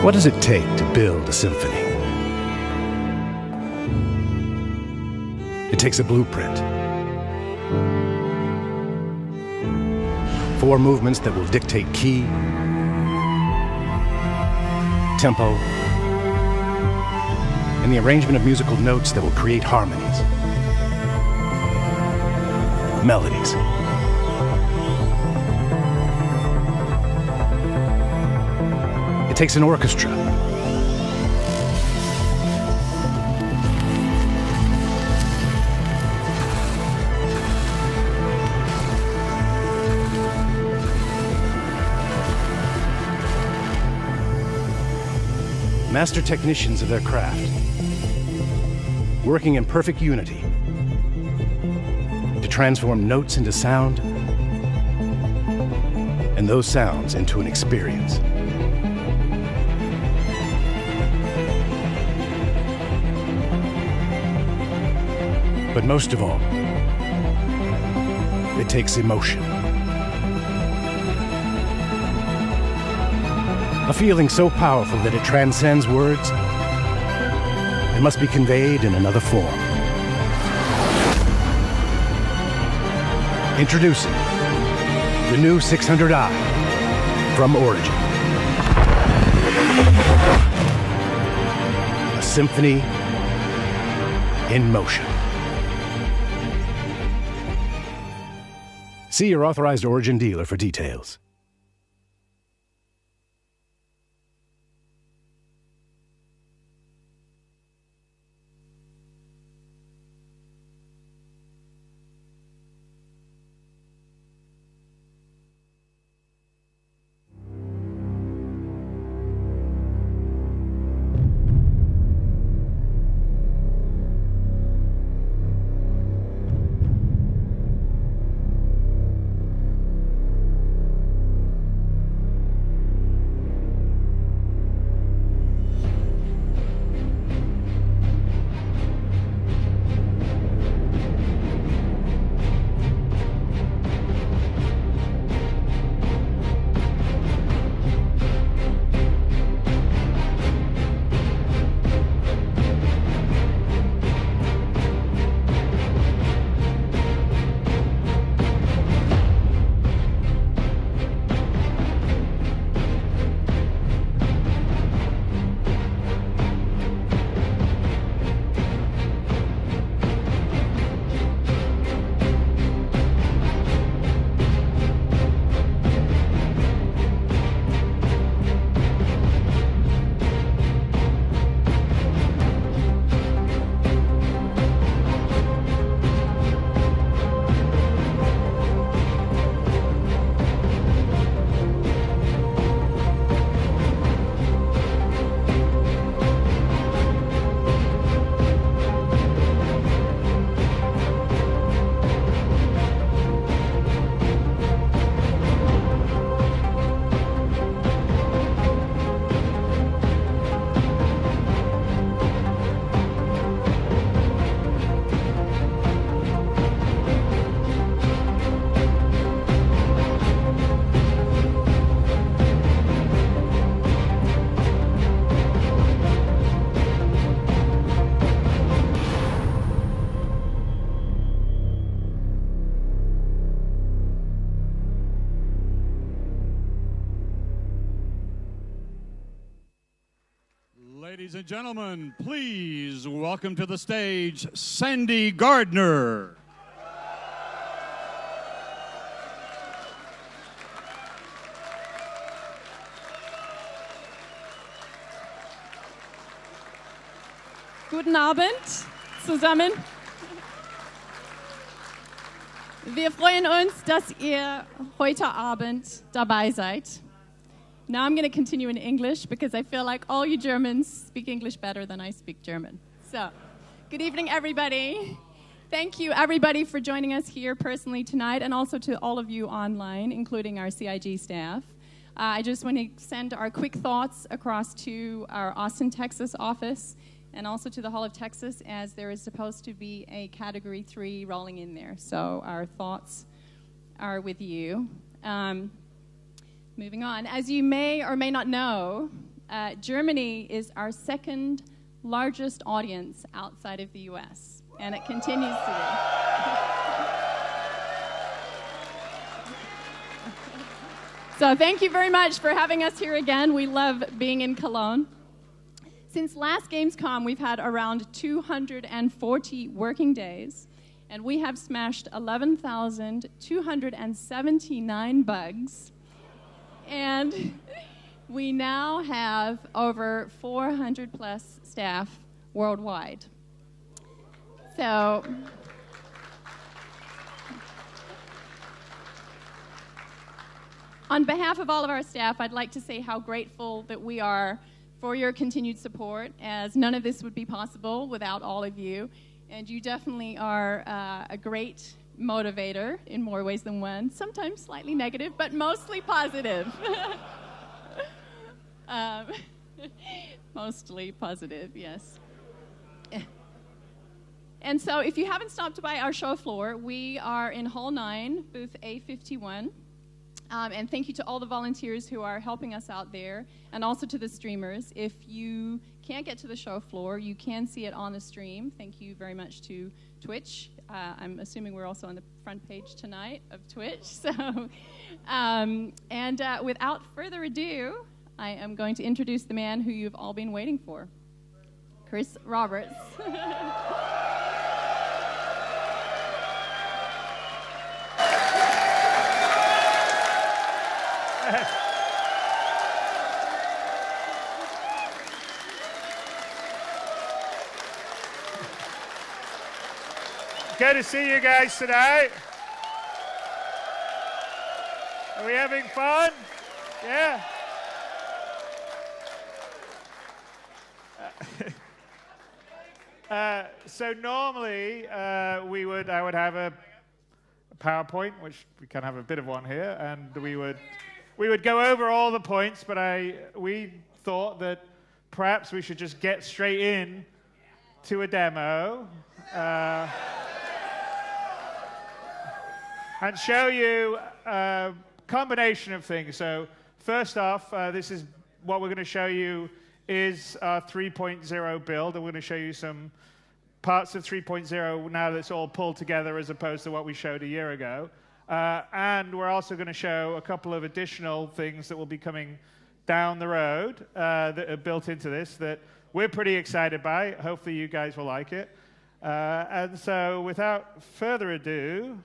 What does it take to build a symphony? It takes a blueprint. 4 movements that will dictate key, tempo, and the arrangement of musical notes that will create harmonies, melodies. It takes an orchestra. Master technicians of their craft, working in perfect unity to transform notes into sound and those sounds into an experience. But most of all, it takes emotion. A feeling so powerful that it transcends words. It must be conveyed in another form. Introducing the new 600i from Origin. A symphony in motion. See your authorized Origin dealer for details. Ladies and gentlemen, please welcome to the stage Sandy Gardner. Guten Abend zusammen. Wir freuen uns, dass ihr heute Abend dabei seid. Now I'm going to continue in English because I feel like all you Germans speak English better than I speak German. So, good evening, everybody. Thank you, everybody, for joining us here personally tonight, and also to all of you online, including our CIG staff. I just want to send our quick thoughts across to our Austin, Texas office, and also to the Hall of Texas, as there is supposed to be a Category 3 rolling in there. So our thoughts are with you. Moving on. As you may or may not know, Germany is our second largest audience outside of the US, and it continues to be. So thank you very much for having us here again. We love being in Cologne. Since last Gamescom, we've had around 240 working days, and we have smashed 11,279 bugs. And we now have over 400 plus staff worldwide. So on behalf of all of our staff, I'd like to say how grateful that we are for your continued support, as none of this would be possible without all of you. And you definitely are a great motivator in more ways than one, sometimes slightly negative, but mostly positive. Mostly positive, yes. And so if you haven't stopped by our show floor, we are in Hall 9, booth A51. And thank you to all the volunteers who are helping us out there, and also to the streamers. If you can't get to the show floor, you can see it on the stream. Thank you very much to Twitch. I'm assuming we're also on the front page tonight of Twitch. So, without further ado, I am going to introduce the man who you've all been waiting for, Chris Roberts. Good to see you guys tonight. Are we having fun? Yeah. So normally I would have a PowerPoint, which we can have a bit of one here, and we would go over all the points, but we thought that perhaps we should just get straight in to a demo and show you a combination of things. So first off, this is what we're going to show you is our 3.0 build, and we're going to show you some parts of 3.0 now that it's all pulled together as opposed to what we showed a year ago. And we're also going to show a couple of additional things that will be coming down the road that are built into this that we're pretty excited by. Hopefully you guys will like it. And so without further ado,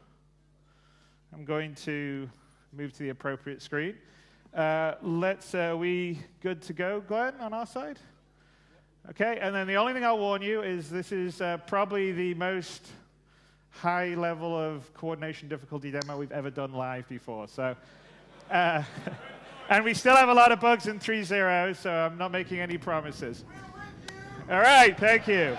I'm going to move to the appropriate screen. We good to go, Glenn, on our side? Okay, and then the only thing I'll warn you is this is probably the most high level of coordination difficulty demo we've ever done live before. So, and we still have a lot of bugs in 3.0, so I'm not making any promises. All right, thank you.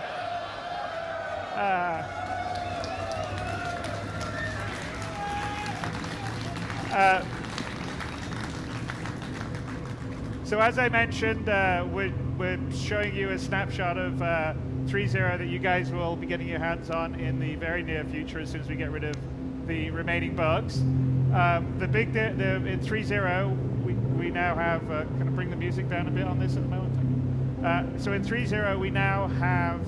So as I mentioned, we're showing you a snapshot of 3.0 that you guys will be getting your hands on in the very near future as soon as we get rid of the remaining bugs. In 3.0, we now have, can I bring the music down a bit on this at the moment? So in 3.0, we now have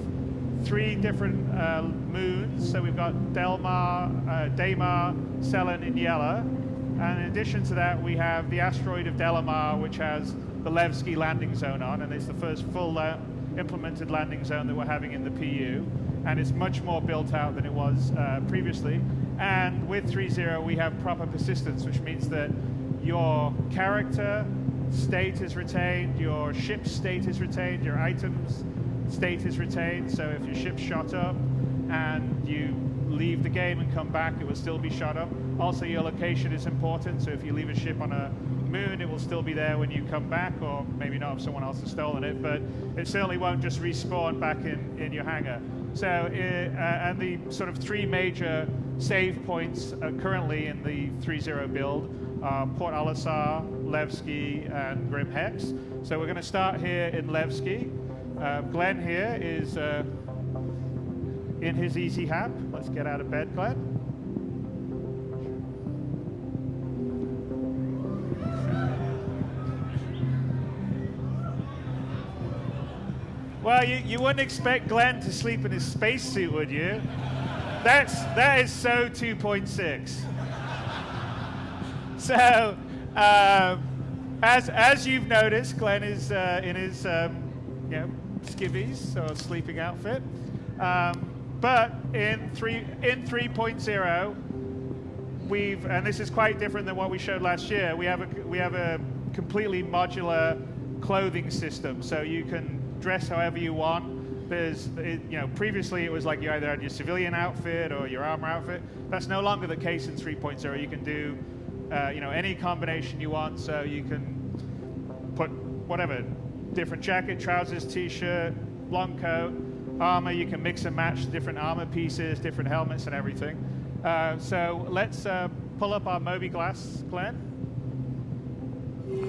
3 different moons. So we've got Delmar, Daymar, Selen, and Yella. And in addition to that, we have the asteroid of Delamar, which has the Levski landing zone on, and it's the first full implemented landing zone that we're having in the PU. And it's much more built out than it was previously. And with 3.0, we have proper persistence, which means that your character state is retained, your ship state is retained, your items state is retained. So if your ship's shot up and you leave the game and come back, it will still be shot up. Also, your location is important, so if you leave a ship on a moon, it will still be there when you come back, or maybe not if someone else has stolen it, but it certainly won't just respawn back in your hangar. So, and the sort of 3 major save points currently in the 3.0 build are Port Olisar, Levski, and Grim Hex. So we're going to start here in Levski. Glenn here is in his easy hap. Let's get out of bed, Glenn. Well, you wouldn't expect Glenn to sleep in his spacesuit, would you? That is so 2.6. So, as you've noticed, Glenn is in his skivvies or sleeping outfit. But in 3.0, and this is quite different than what we showed last year. We have a completely modular clothing system, so you can dress however you want. Previously it was like you either had your civilian outfit or your armor outfit. That's no longer the case in 3.0. You can do, any combination you want. So you can put whatever, different jacket, trousers, t-shirt, long coat, armor. You can mix and match different armor pieces, different helmets, and everything. So let's pull up our Moby Glass, Glenn.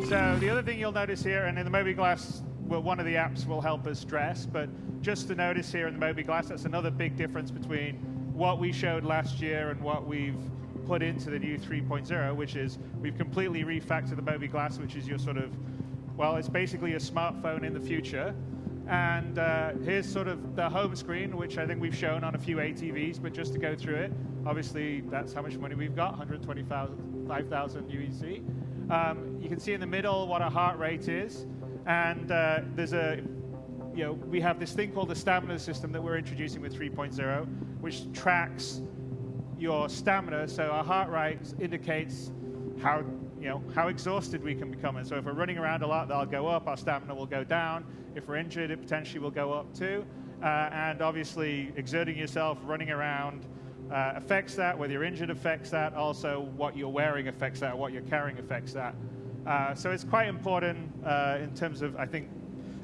So the other thing you'll notice here, and in the Moby Glass, well, one of the apps will help us dress, but just to notice here in the Moby Glass, that's another big difference between what we showed last year and what we've put into the new 3.0, which is we've completely refactored the Moby Glass, which is your sort of, well, it's basically a smartphone in the future. And here's sort of the home screen, which I think we've shown on a few ATVs, but just to go through it, obviously that's how much money we've got, 125,000 UEC. You can see in the middle what our heart rate is. And we have this thing called the stamina system that we're introducing with 3.0, which tracks your stamina. So our heart rate indicates how exhausted we can become. And so if we're running around a lot, that'll go up. Our stamina will go down. If we're injured, it potentially will go up too. And obviously, exerting yourself, running around affects that. Whether you're injured affects that. Also, what you're wearing affects that. What you're carrying affects that. So it's quite important in terms of, I think,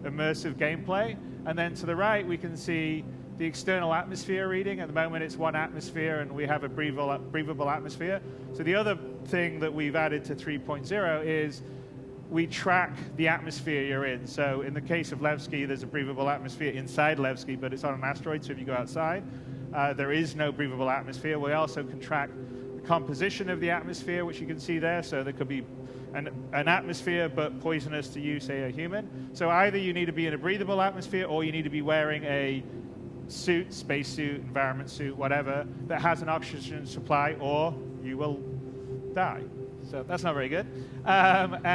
immersive gameplay. And then to the right, we can see the external atmosphere reading. At the moment, it's 1 atmosphere, and we have a breathable atmosphere. So the other thing that we've added to 3.0 is we track the atmosphere you're in. So in the case of Levski, there's a breathable atmosphere inside Levski, but it's on an asteroid, so if you go outside, there is no breathable atmosphere. We also can track the composition of the atmosphere, which you can see there. So there could be an atmosphere, but poisonous to you, say, a human. So either you need to be in a breathable atmosphere, or you need to be wearing a suit, spacesuit, environment suit, whatever, that has an oxygen supply, or you will die. So that's not very good. Then,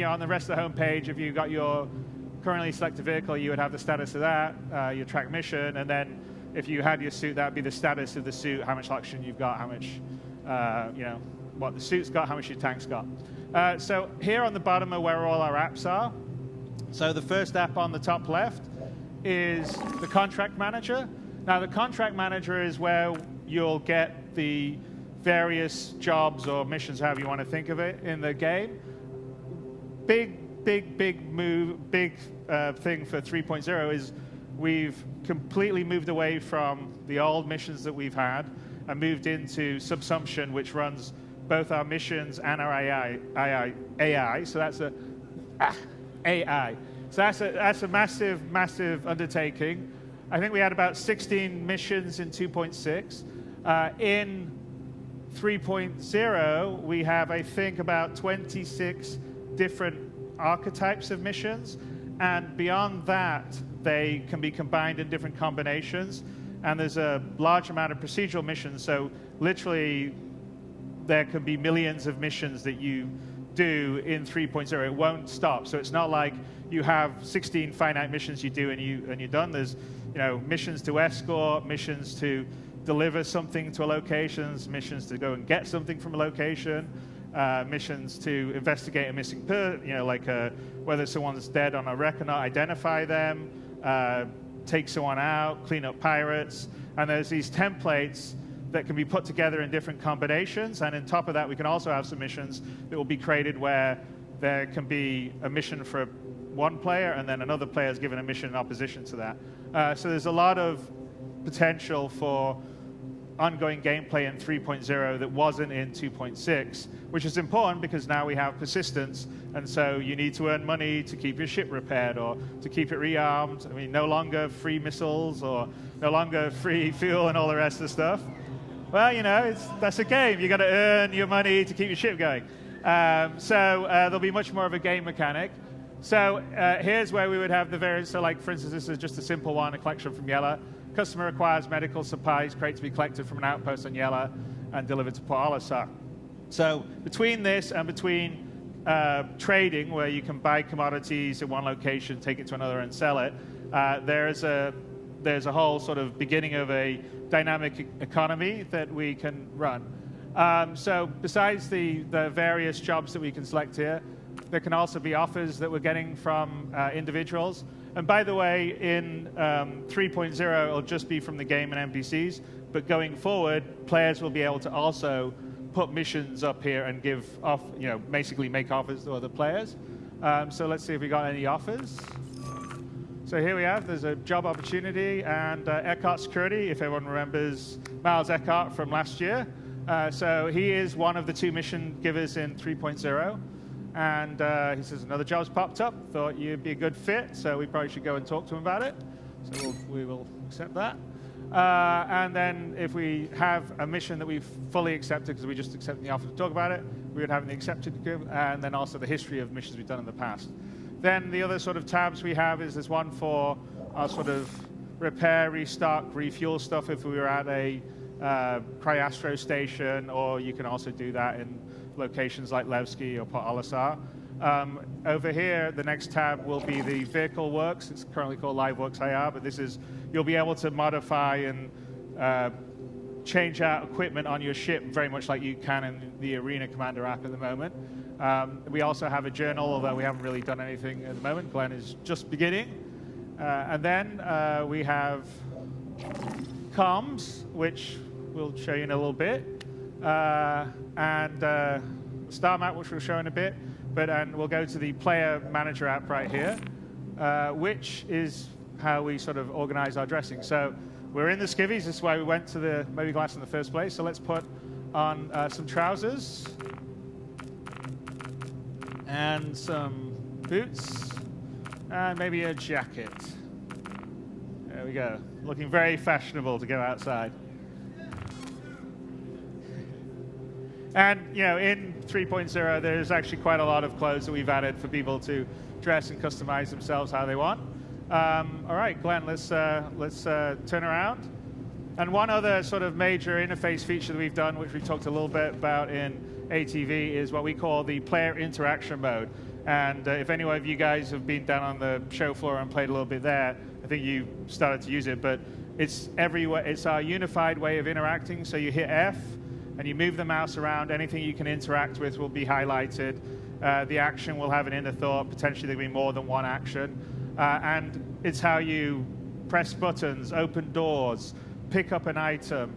on the rest of the homepage, if you got your currently selected vehicle, you would have the status of that, your track mission, and then if you had your suit, that would be the status of the suit, how much oxygen you've got, how much, what the suit's got, how much your tank's got. So here on the bottom are where all our apps are. So the first app on the top left is the Contract Manager. Now, the Contract Manager is where you'll get the various jobs or missions, however you want to think of it, in the game. Big thing for 3.0 is we've completely moved away from the old missions that we've had and moved into Subsumption, which runs both our missions and our AI. So that's AI. So that's a massive undertaking. I think we had about 16 missions in 2.6. In 3.0, we have, I think, about 26 different archetypes of missions. And beyond that, they can be combined in different combinations. And there's a large amount of procedural missions. So literally, there can be millions of missions that you do in 3.0. It won't stop. So it's not like you have 16 finite missions you do and you're done. There's missions to escort, missions to deliver something to a location, missions to go and get something from a location, missions to investigate a missing person, whether someone's dead on a wreck or not, identify them, take someone out, clean up pirates. And there's these templates that can be put together in different combinations. And on top of that, we can also have some missions that will be created where there can be a mission for one player, and then another player is given a mission in opposition to that. So there's a lot of potential for ongoing gameplay in 3.0 that wasn't in 2.6, which is important because now we have persistence, and so you need to earn money to keep your ship repaired or to keep it rearmed. I mean, no longer free missiles or no longer free fuel and all the rest of the stuff. Well, that's a game. You got to earn your money to keep your ship going. So there'll be much more of a game mechanic. So here's where we would have the various, so like for instance, this is just a simple one, a collection from Yella. Customer requires medical supplies, crate to be collected from an outpost on Yella and delivered to Port Olisar. So between this and between trading, where you can buy commodities in one location, take it to another and sell it, there's a whole sort of beginning of a dynamic economy that we can run. So besides the various jobs that we can select here, there can also be offers that we're getting from individuals. And by the way, in 3.0, it'll just be from the game and NPCs. But going forward, players will be able to also put missions up here and give off, basically make offers to other players. So let's see if we got any offers. So here we have, there's a job opportunity and Eckhart Security, if everyone remembers Miles Eckhart from last year. So he is one of the 2 mission givers in 3.0. And he says, another job's popped up, thought you'd be a good fit, so we probably should go and talk to him about it. So we will accept that. And then if we have a mission that we've fully accepted, because we just accepted the offer to talk about it, we would have the accepted, and then also the history of missions we've done in the past. Then the other sort of tabs we have is there's one for our sort of repair, restock, refuel stuff if we were at a Cryastro station, or you can also do that in locations like Levski or Port Olisar. Over here, the next tab will be the vehicle works. It's currently called Live Works IR, but this is, you'll be able to modify and change out equipment on your ship very much like you can in the Arena Commander app at the moment. We also have a journal, although we haven't really done anything at the moment. Glenn is just beginning. And then we have comms, which we'll show you in a little bit, and star map, which we'll show in a bit. And we'll go to the player manager app right here, which is how we sort of organize our dressing. So we're in the skivvies. This is why we went to the Moby Glass in the first place. So let's put on some trousers and some boots and maybe a jacket. There we go. Looking very fashionable to go outside. And, in 3.0, there's actually quite a lot of clothes that we've added for people to dress and customize themselves how they want. All right, Glenn, let's turn around. And one other sort of major interface feature that we've done, which we talked a little bit about in ATV, is what we call the player interaction mode. And if any of you guys have been down on the show floor and played a little bit there, I think you started to use it. But it's everywhere. It's our unified way of interacting. So you hit F, and you move the mouse around, anything you can interact with will be highlighted. The action will have an inner thought, potentially there'll be more than one action. And it's how you press buttons, open doors, pick up an item,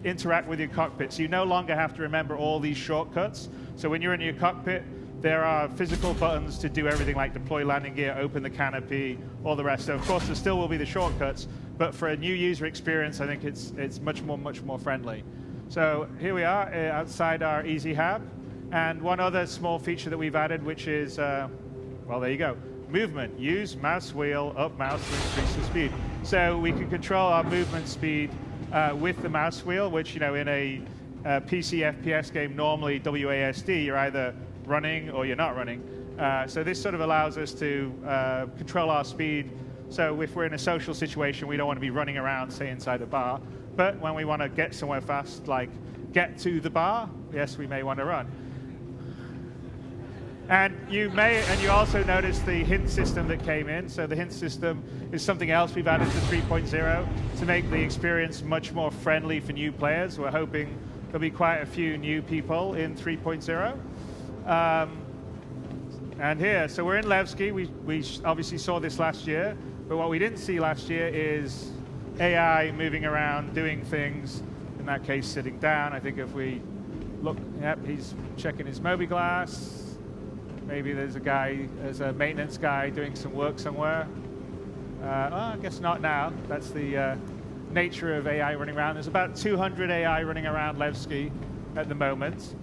interact with your cockpit. So you no longer have to remember all these shortcuts. So when you're in your cockpit, there are physical buttons to do everything like deploy landing gear, open the canopy, all the rest. So of course there still will be the shortcuts, but for a new user experience, I think it's much more friendly. So here we are outside our Easy Hab. And one other small feature that we've added, which is, well, there you go. Movement. Use mouse wheel, up mouse to increase the speed. So we can control our movement speed with the mouse wheel, which, in a PC FPS game, normally WASD, you're either running or you're not running. So this sort of allows us to control our speed. So if we're in a social situation, we don't want to be running around, say, inside a bar. But when we want to get somewhere fast, like get to the bar, yes, we may want to run. And you also notice the hint system that came in. So the hint system is something else we've added to 3.0 to make the experience much more friendly for new players. We're hoping there'll be quite a few new people in 3.0. And here, so we're in Levski. We obviously saw this last year, but what we didn't see last year is AI moving around, doing things, in that case sitting down. I think if we look, yep, he's checking his Moby Glass. Maybe there's a maintenance guy doing some work somewhere. I guess not now. That's the nature of AI running around. There's about 200 AI running around Levski at the moment.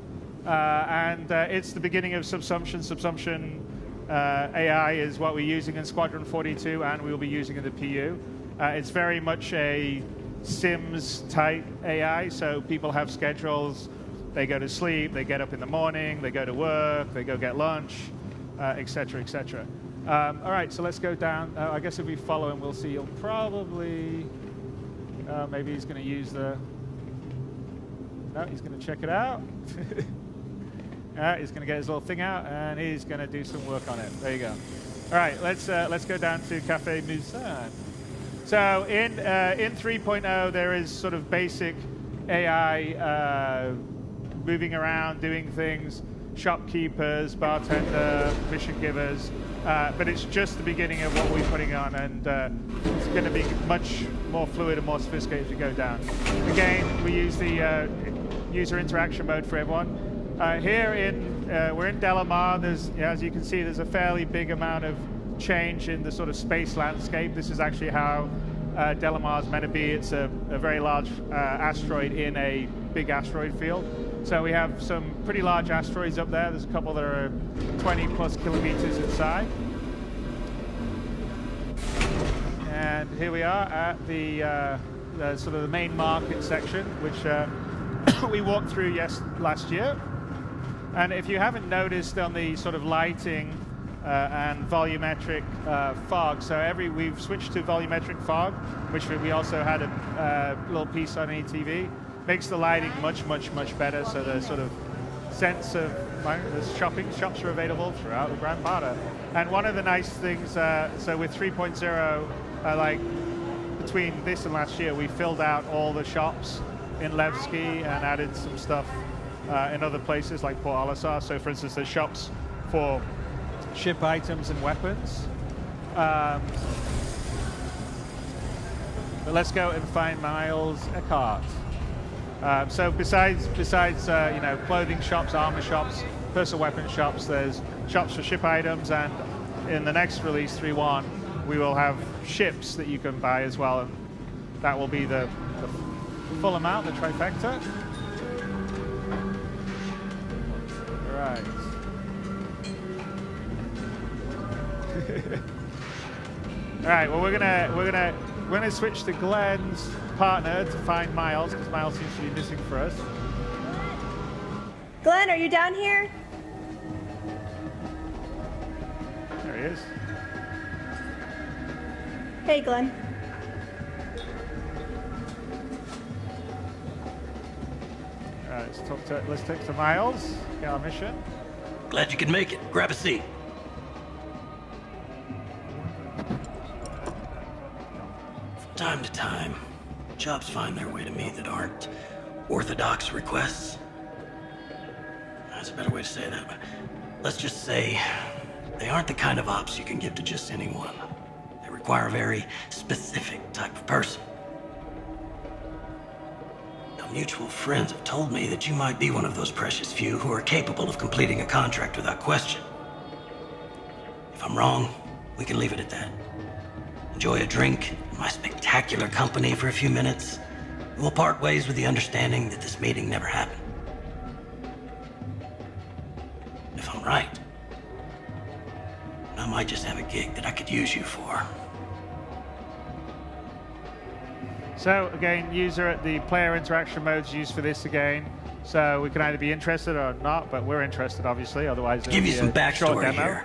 And it's the beginning of subsumption. Subsumption AI is what we're using in Squadron 42 and we'll be using in the PU. It's very much a Sims-type AI, so people have schedules. They go to sleep, they get up in the morning, they go to work, they go get lunch. et cetera, et cetera. All right, so let's go down. I guess if we follow him, we'll see he'll probably... maybe he's going to use the... No, he's going to check it out. He's going to get his little thing out, and he's going to do some work on it. There you go. All right, let's go down to Café Musan. So in 3.0, there is sort of basic AI moving around, doing things, shopkeepers, bartender, mission givers, but it's just the beginning of what we're putting on, and it's going to be much more fluid and more sophisticated as we go down. Again, we use the user interaction mode for everyone. Here we're in Delamar. There's, as you can see, there's a fairly big amount of change in the sort of space landscape. This is actually how Delamar is meant to be. It's a very large asteroid in a big asteroid field. So we have some pretty large asteroids up there. There's a couple that are 20 plus kilometers inside. And here we are at the sort of the main market section, which we walked through last year. And if you haven't noticed on the sort of lighting and volumetric fog, so we've switched to volumetric fog, which we also had a little piece on ETV. Makes the lighting much, much, much better. So the sort of sense of the shops are available throughout the Grand Parter. And one of the nice things, so with 3.0, like between this and last year, we filled out all the shops in Levski and added some stuff in other places like Port Olisar. So for instance, there's shops for ship items and weapons. But let's go and find Miles Eckhart. So besides clothing shops, armor shops, personal weapon shops, there's shops for ship items, and in the next release 3.1 we will have ships that you can buy as well, and that will be the full amount, the trifecta. Right. All right. Well, we're gonna switch to Glenn's partner to find Miles, because Miles seems to be missing for us. Glenn, are you down here? There he is. Hey, Glenn. All right. Let's talk to Miles. Get our mission. Glad you could make it. Grab a seat. From time to time, jobs find their way to me that aren't orthodox requests. That's a better way to say that, but let's just say they aren't the kind of ops you can give to just anyone. They require a very specific type of person. Now, mutual friends have told me that you might be one of those precious few who are capable of completing a contract without question. If I'm wrong, we can leave it at that. Enjoy a drink in my spectacular company for a few minutes, and we'll part ways with the understanding that this meeting never happened. If I'm right, I might just have a gig that I could use you for. So again, user at the player interaction mode's used for this again. So we can either be interested or not, but we're interested, obviously. Otherwise, Give you some short backstory demo. here.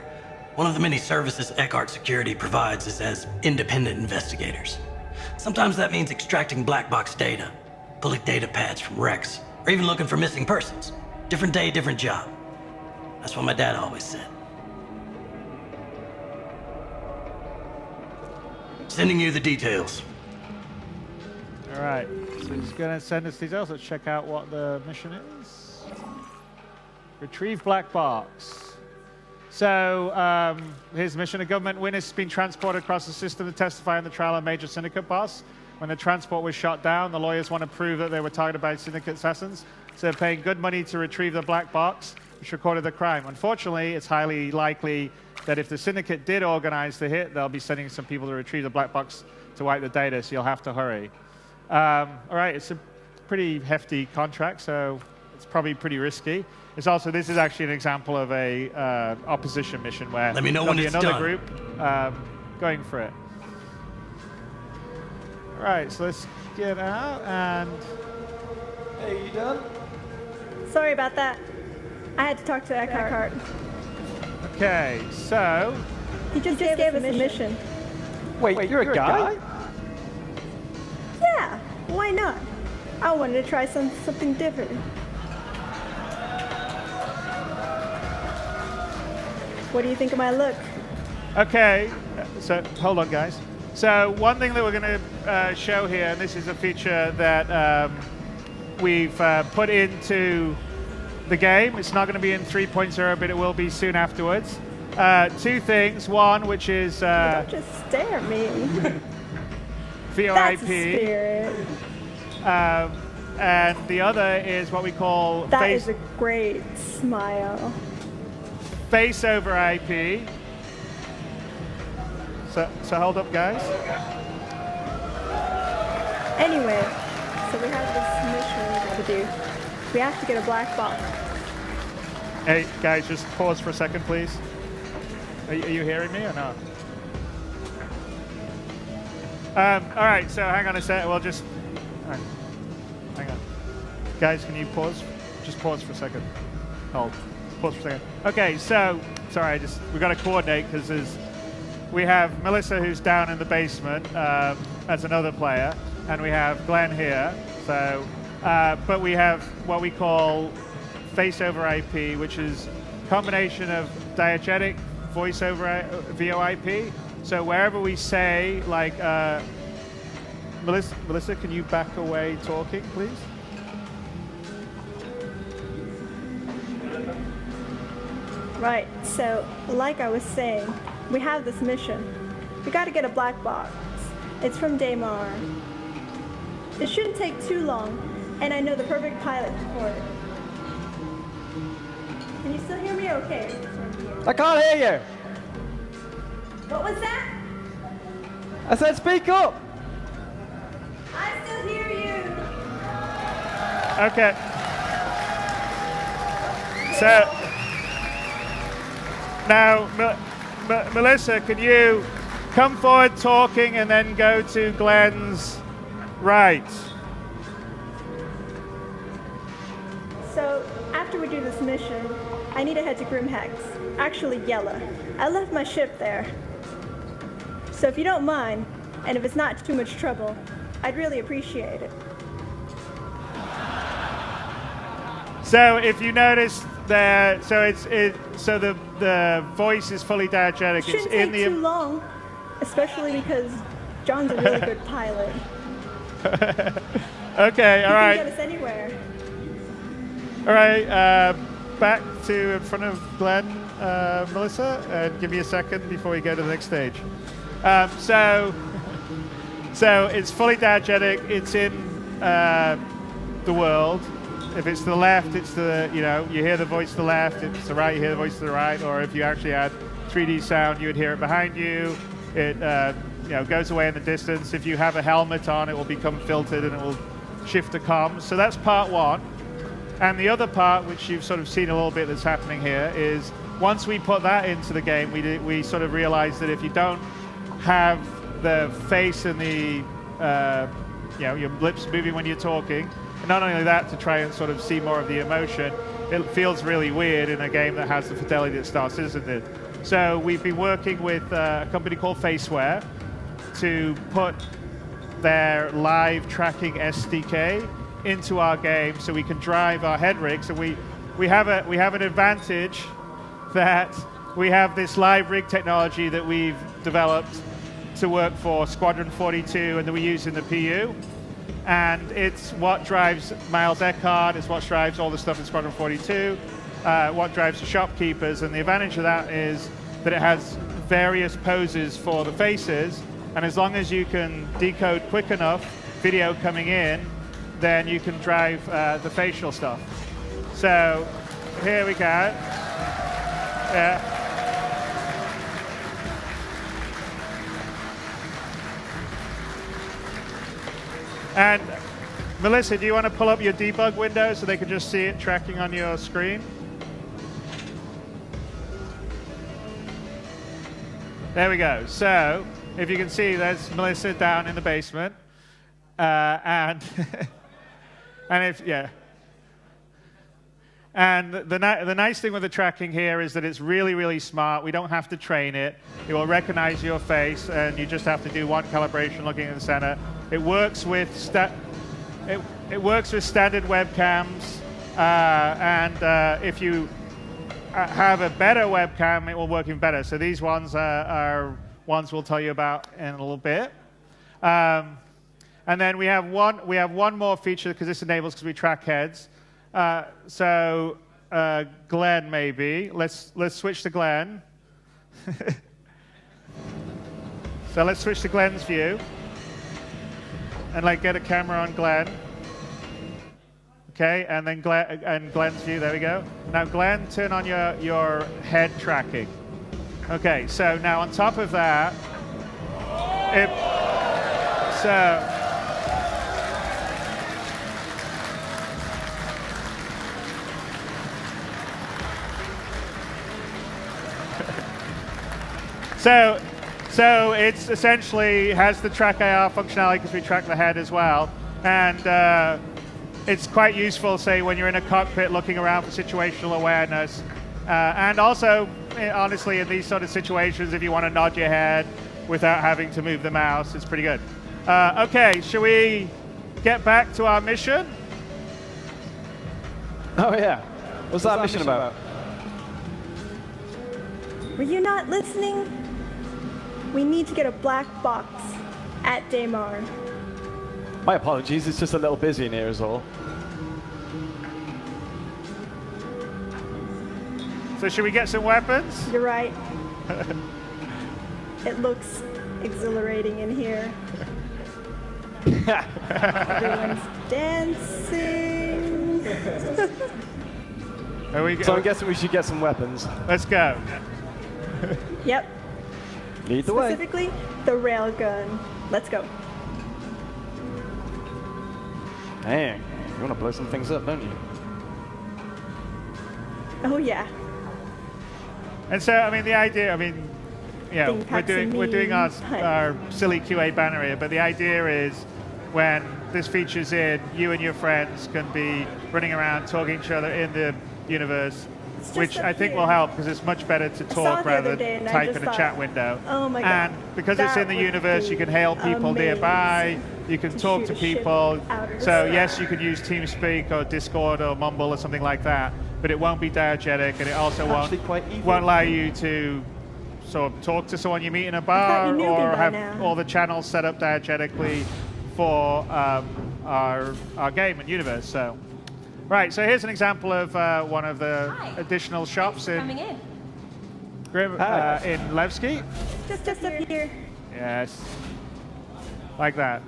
One of the many services Eckhart Security provides is as independent investigators. Sometimes that means extracting black box data, pulling data pads from wrecks, or even looking for missing persons. Different day, different job. That's what my dad always said. Sending you the details. All right, so he's going to send us details. Let's check out what the mission is. Retrieve black box. So here's the mission. A government witness has been transported across the system to testify in the trial of a major syndicate boss. When the transport was shot down, the lawyers want to prove that they were targeted by syndicate assassins. So they're paying good money to retrieve the black box, which recorded the crime. Unfortunately, it's highly likely that if the syndicate did organize the hit, they'll be sending some people to retrieve the black box to wipe the data, so you'll have to hurry. All right, it's a pretty hefty contract, so it's probably pretty risky. It's also, this is actually an example of a opposition mission where Let me know when it's another done. group going for it. All right, so let's get out and... Hey, you done? Sorry about that. I had to talk to Eckhart. Okay, so He just gave us a mission. Wait, you're a guy? Yeah, why not? I wanted to try something different. What do you think of my look? okay, so hold on, guys. So one thing that we're going to show here, and this is a feature that we've put into the game. It's not going to be in 3.0, but it will be soon afterwards. Two things. One, which is Don't just stare at me. That's a VoIP, spirit. and the other is what we call That is a great smile. face over IP. So hold up, guys. Anyway, so we have this mission we got to do. We have to get a black box. Hey, guys, just pause for a second, please. Are you hearing me or not? All right, so hang on a sec. We'll just... hang on. Guys, can you pause? Just pause for a second. Hold. Pause for a second. Okay, so... Sorry, we've got to coordinate because we have Melissa, who's down in the basement as another player, and we have Glenn here. So, but we have what we call face over IP, which is a combination of diegetic voice over VoIP. So wherever we say, like, Melissa, can you back away talking, please? Right, so like I was saying, we have this mission. We got to get a black box. It's from Daymar. It shouldn't take too long, and I know the perfect pilot for it. Can you still hear me okay? I can't hear you. What was that? I said speak up. I still hear you. Okay. So now, Melissa, can you come forward talking and then go to Glenn's right? So, after we do this mission, I need to head to Grimhex. Actually, Yella. I left my ship there. So if you don't mind, and if it's not too much trouble, I'd really appreciate it. So if you notice there, so so the voice is fully diegetic. It's Shouldn't in take the too long, especially because John's a really good pilot. Okay, all He right. can get us anywhere. All right, back to in front of Glenn, Melissa, and give me a second before we go to the next stage. So it's fully diegetic. It's in the world. If it's to the left, it's the, you hear the voice to the left. If it's to the right, you hear the voice to the right. Or if you actually had 3D sound, you would hear it behind you. It goes away in the distance. If you have a helmet on, it will become filtered and it will shift to comms. So that's part one. And the other part, which you've sort of seen a little bit that's happening here, is once we put that into the game, we sort of realized that if you don't have the face and the, your lips moving when you're talking, and not only that, to try and sort of see more of the emotion, it feels really weird in a game that has the fidelity that Star Citizen did. So we've been working with a company called Faceware to put their live tracking SDK into our game so we can drive our head rigs. And we have an advantage that we have this live rig technology that we've developed to work for Squadron 42 and that we use in the PU. And it's what drives Miles Eckhart, it's what drives all the stuff in Squadron 42, what drives the shopkeepers. And the advantage of that is that it has various poses for the faces. And as long as you can decode quick enough video coming in, then you can drive the facial stuff. So here we go. Yeah. And Melissa, do you want to pull up your debug window so they can just see it tracking on your screen? There we go. So if you can see, there's Melissa down in the basement. And and And the nice thing with the tracking here is that it's really, really smart. We don't have to train it. It will recognize your face, and you just have to do one calibration looking in the center. It works with it works with standard webcams, and if you have a better webcam, it will work even better. So these ones are ones we'll tell you about in a little bit. And then we have one more feature because this enables because we track heads. So Glenn, maybe let's switch to Glenn. So let's switch to Glenn's view and like get a camera on Glenn. Okay, and then Glenn's view. There we go. Now Glenn, turn on your head tracking. Okay, so now on top of that, So it's essentially has the track AR functionality because we track the head as well, and it's quite useful, say, when you're in a cockpit looking around for situational awareness, and also, honestly, in these sort of situations, if you want to nod your head without having to move the mouse, it's pretty good. Okay, shall we get back to our mission? Oh yeah. What's that mission about? Were you not listening? We need to get a black box at Daymar. My apologies, it's just a little busy in here is all. So should we get some weapons? You're right. It looks exhilarating in here. Everyone's dancing. So I'm guessing we should get some weapons. Let's go. Yep. Lead the way. Specifically, the railgun. Let's go. Dang, you want to blow some things up, don't you? Oh yeah. And so, I mean, the idea, I mean, yeah, we're doing our silly QA banner here, but the idea is when this feature's in, you and your friends can be running around talking to each other in the universe, which I think will help because it's much better to talk rather than type in a chat window. Oh my God. And because it's in the universe, you can hail people nearby, you can talk to people. So yes, you can use TeamSpeak or Discord or Mumble or something like that, but it won't be diegetic, and it also won't allow you to sort of talk to someone you meet in a bar or have all the channels set up diegetically for our game and universe. So. Right, so here's an example of one of the additional shops in Levski. Just up here. Yes, like that.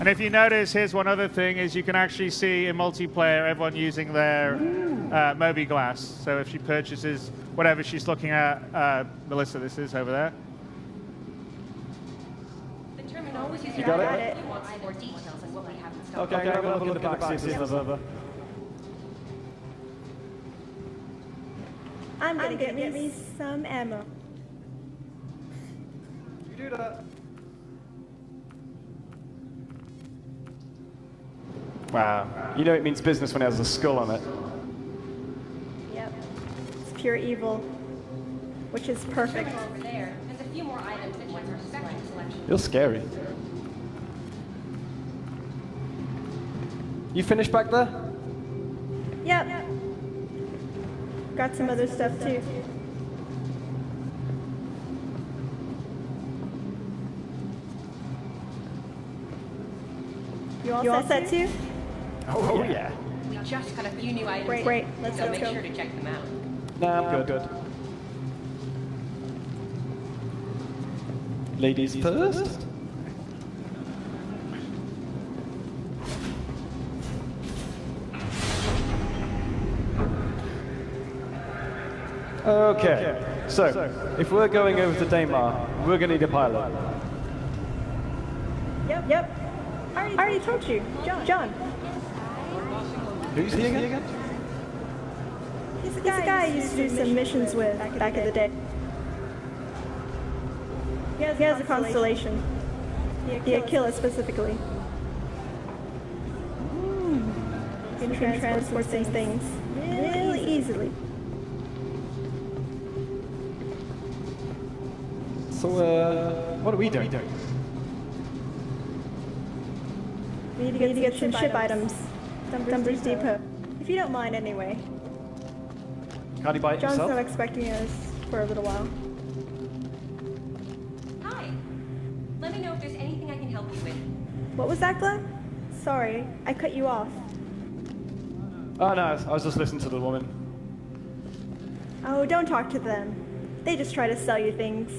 And if you notice, here's one other thing, is you can actually see in multiplayer everyone using their Moby Glass. So if she purchases whatever she's looking at, Melissa, this is over there. You got it? Okay, I'm going to have a look at the back, see if there's over. I'm gonna get me some ammo. You do that. Wow. You know it means business when it has a skull on it. Yep. It's pure evil, which is perfect. Over there. There's a few more items that join our spectrum selection. You're scary. You finished back there? Yep. Got some other stuff too. You all set too? Oh yeah. We just got a few new items. Great. Let's so go. make sure to check them out. No, I'm good. Ladies first? Okay, so if we're going over to Daymar, we're going to need a pilot. Yep. I already told you. John. Who's he again? He's the guy I used to do some missions with back in the day. He has a constellation. The Aquila specifically. You can transport these things really easily. So, what are we doing? We need to get some ship items. Dumper's Depot. If you don't mind, anyway. Can't he buy it John's himself? not expecting us for a little while. Hi. Let me know if there's anything I can help you with. What was that, Glenn? Sorry, I cut you off. Oh no, I was just listening to the woman. Oh, don't talk to them. They just try to sell you things.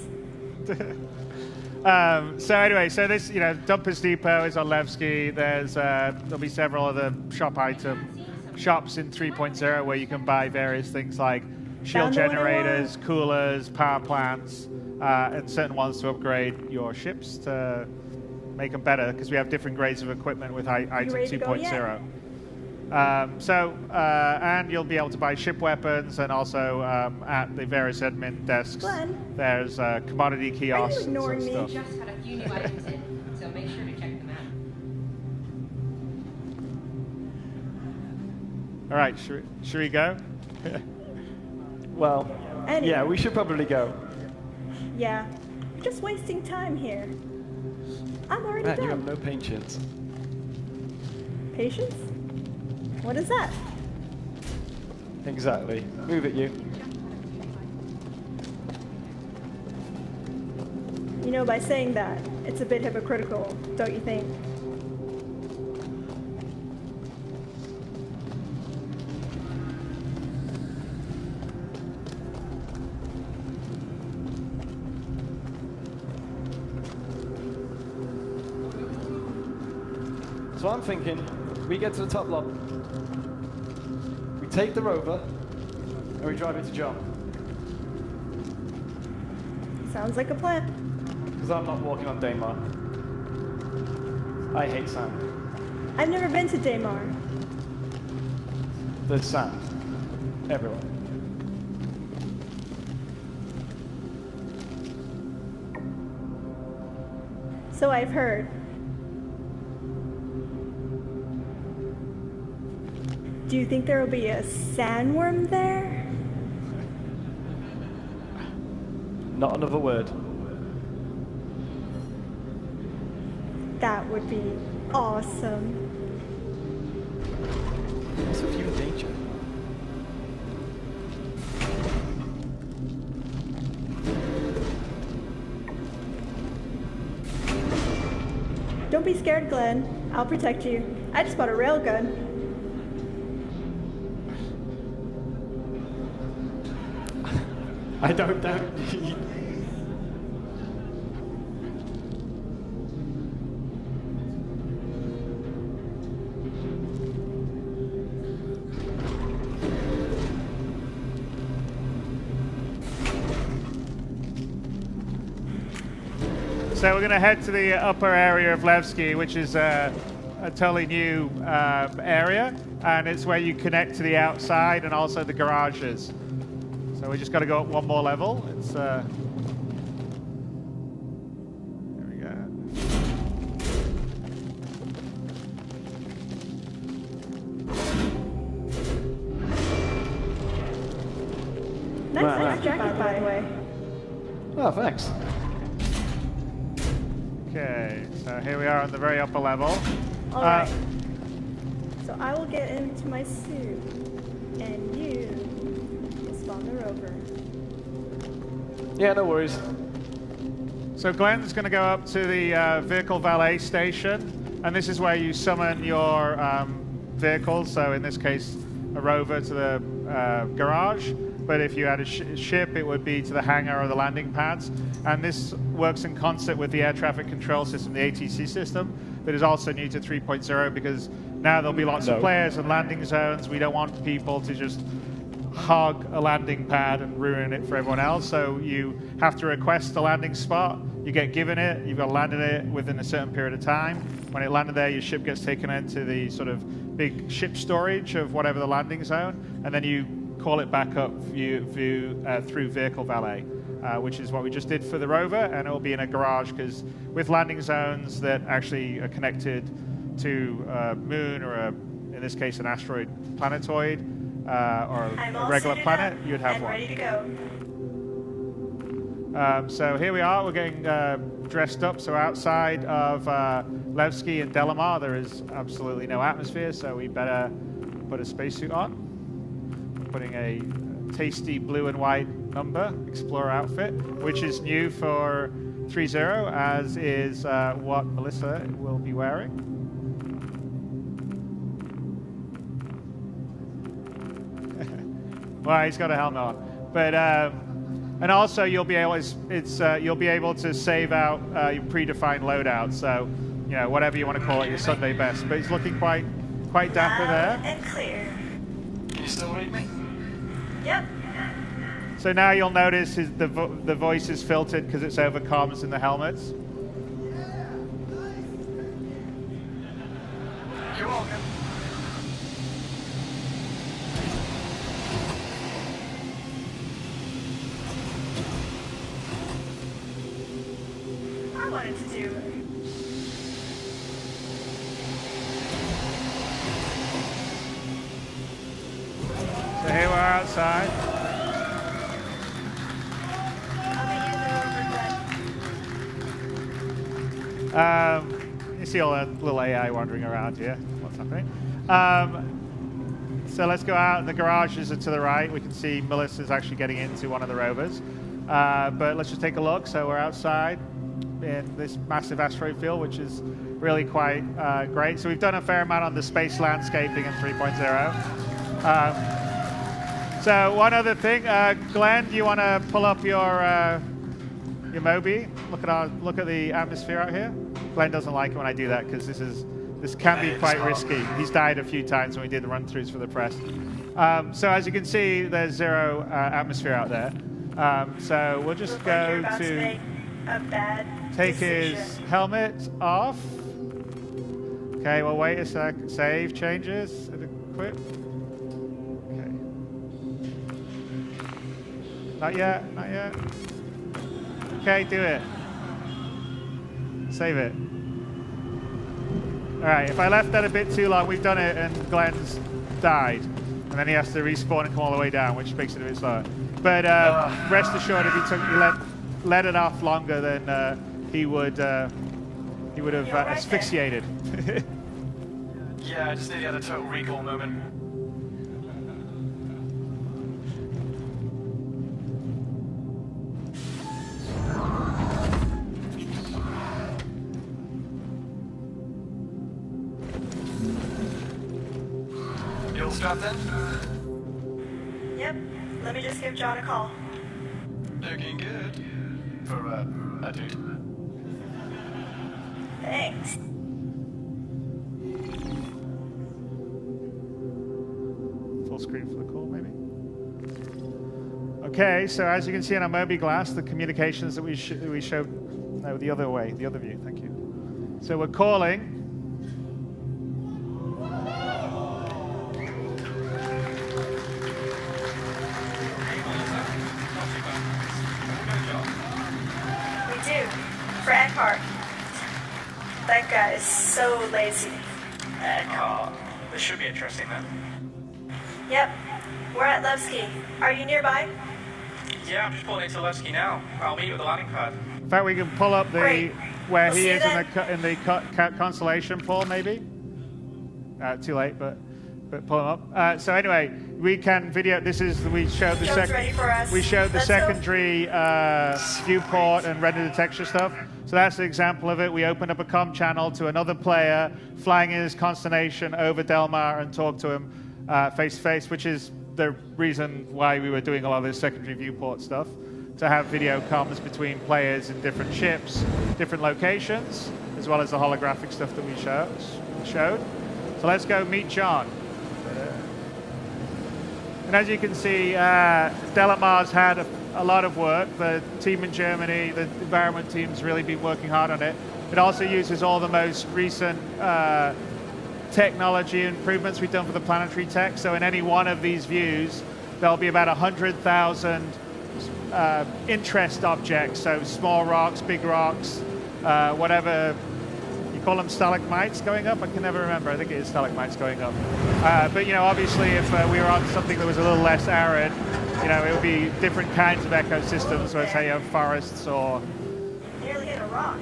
So anyway, so this, Dumpers Depot is on Levski. There'll be several other shops in 3.0 where you can buy various things like shield Found the one I generators, coolers, power plants, and certain ones to upgrade your ships to make them better, because we have different grades of equipment with item ready to go 2.0. And you'll be able to buy ship weapons, and also at the various admin desks, Glenn? there's commodity kiosks and ignoring me? stuff. Just got a few new items in, so make sure to check them out. All right, should we go? Well, Anyway. yeah, we should probably go. Yeah, you're just wasting time here. I'm already Man, done. you have no patience. Patience? What is that? Exactly. Move it, you. You know, by saying that, it's a bit hypocritical, don't you think? So I'm thinking, we get to the top lot. We take the rover, and we drive it to John. Sounds like a plan. Because I'm not walking on Daymar. I hate sand. I've never been to Daymar. There's sand. Everywhere. So I've heard. Do you think there will be a sandworm there? Not another word. That would be awesome. What's with you in danger? Don't be scared, Glenn. I'll protect you. I just bought a railgun. I don't doubt you. So we're going to head to the upper area of Levski, which is a totally new area, and it's where you connect to the outside and also the garages. So we just got to go up one more level. It's there we go. Nice jacket, by the way. Oh, thanks. Okay, so here we are on the very upper level. All right. So I will get into my suit, and you will spawn the rover. Yeah, no worries. So Glenn's going to go up to the vehicle valet station, and this is where you summon your vehicles. So in this case, a rover to the garage. But if you had a ship, it would be to the hangar or the landing pads. And this works in concert with the air traffic control system, the ATC system, that is also new to 3.0, because now there'll be lots of players and landing zones. We don't want people to just hog a landing pad and ruin it for everyone else. So you have to request a landing spot. You get given it. You've got to land it within a certain period of time. When it landed there, your ship gets taken into the sort of big ship storage of whatever the landing zone, and then you call it back up through vehicle valet, which is what we just did for the rover, and it will be in a garage, because with landing zones that actually are connected to a moon or in this case an asteroid planetoid, or I'm a all regular suited planet, up you'd have and one. ready to go. So here we are, we're getting dressed up. So outside of Levski and Delamar, there is absolutely no atmosphere, so we better put a spacesuit on. Putting a tasty blue and white number Explorer outfit, which is new for 3-0, as is what Melissa will be wearing. Well, he's got a helmet on, but and also you'll be able you'll be able to save out your predefined loadout. So whatever you want to call it, your Sunday best. But he's looking quite dapper there. And clear. Can you still read me? Yep. So now you'll notice the voice is filtered because it's over comms in the helmets. You're welcome. I wanted to do it. So here we're outside. You see all that little AI wandering around here. What's happening? So let's go out. The garages are to the right. We can see Melissa's actually getting into one of the rovers. But let's just take a look. So we're outside in this massive asteroid field, which is really quite great. So we've done a fair amount on the space landscaping in 3.0. So one other thing, Glenn, do you want to pull up your Moby? Look at the atmosphere out here. Glenn doesn't like it when I do that because this can be quite risky. He's died a few times when we did the run-throughs for the press. So as you can see, there's zero atmosphere out there. So we'll just go to take his helmet off. Okay, well wait a sec. Save changes. Equip. Okay. Not yet. Not yet. Okay, do it. Save it. All right, if I left that a bit too long, we've done it and Glenn's died. And then he has to respawn and come all the way down, which makes it a bit slower. But rest assured, if he let it off longer, then he would have asphyxiated. Yeah, I just nearly had a total recall moment. You all strapped in? Yep. Let me just give John a call. Looking good. For a dude. Thanks. Full screen for the call, maybe. Okay, so as you can see on our Moby glass, the communications that we showed, no, the other way, the other view. Thank you. So we're calling. That guy is so lazy. Car. This should be interesting then. Yep. We're at Levski. Are you nearby? Yeah, I'm just pulling into Levski now. I'll meet you at the landing pad. In fact, we can pull up where We'll he is in the constellation, Paul, maybe? Too late, but pull him up. So anyway, we can video. We showed the secondary viewport and render the texture stuff. So that's an example of it. We opened up a comm channel to another player flying in his constellation over Delmar and talk to him face to face, which is the reason why we were doing a lot of this secondary viewport stuff, to have video comms between players in different ships, different locations, as well as the holographic stuff that we showed. So let's go meet John. And as you can see, Delamar's had a lot of work. The team in Germany, the environment team's really been working hard on it. It also uses all the most recent technology improvements we've done for the planetary tech. So in any one of these views, there'll be about 100,000 interest objects. So small rocks, big rocks, whatever you call them stalagmites going up. I can never remember. I think it is stalagmites going up. But, you know, obviously if we were on something that was a little less arid, you know, it would be different kinds of ecosystems, where say you have forests or Nearly hit a rock.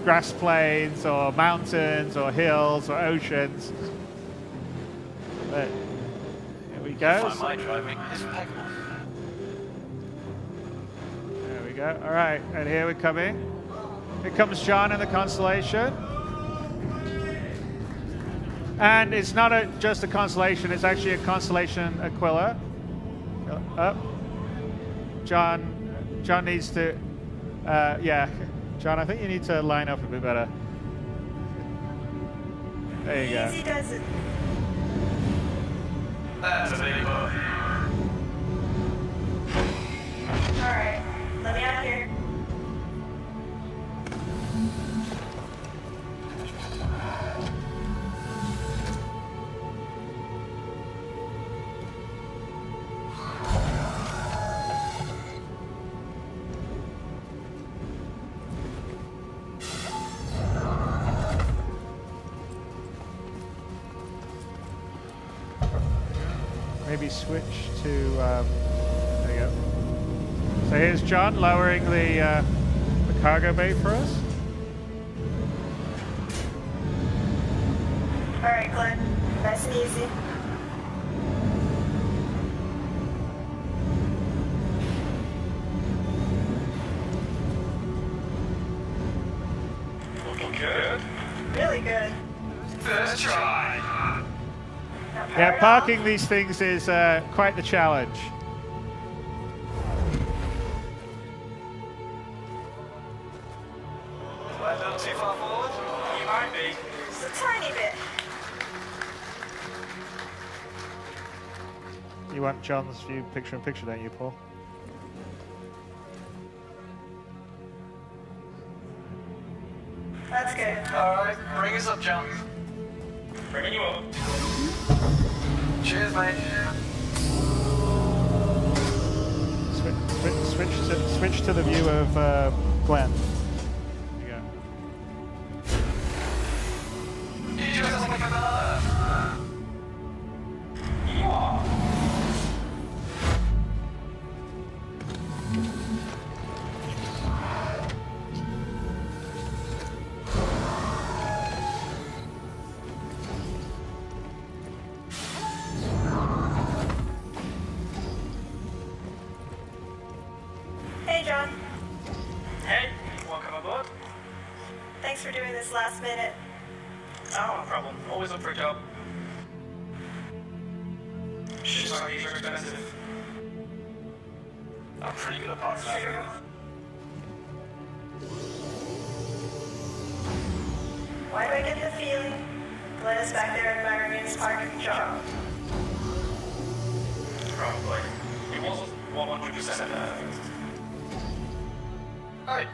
grass plains or mountains or hills or oceans. But here we go. My driving is impeccable. There we go. All right, and here we come in. Here comes John in the Constellation. And it's not just a Constellation, it's actually a Constellation Aquila. Up. John needs to, yeah. John, I think you need to line up a bit better. There you go. Easy does it. That's a big boy. Alright, let me out here. Maybe switch to, there you go. So here's John lowering the cargo bay for us. Alright, Glenn. Nice and easy. Looking good. Really good. First try. Yeah, parking these things is quite the challenge. A little too far forward? You might be. Just a tiny bit. You want John's view picture-in-picture, don't you, Paul? That's good. Alright, bring us up, John. Bringing you up. Cheers, mate. Switch to the view of Glenn. There you go. You just look at that. Yeah. Hey, John. Hey, welcome aboard. Thanks for doing this last minute. Oh, no problem. Always up for a job. Ships like these are expensive. I'm pretty good at parts of that. Why do I get the feeling Glenn is back there admiring his parking job? Probably. It wasn't 100% perfect. Hey.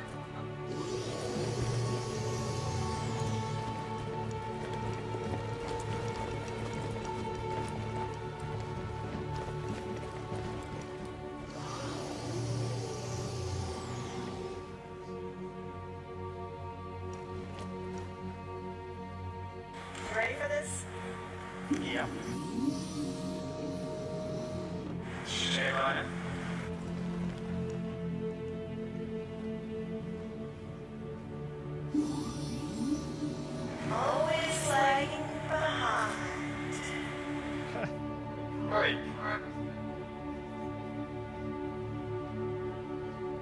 You ready for this? Yeah. Stay running. Always lagging behind. Right.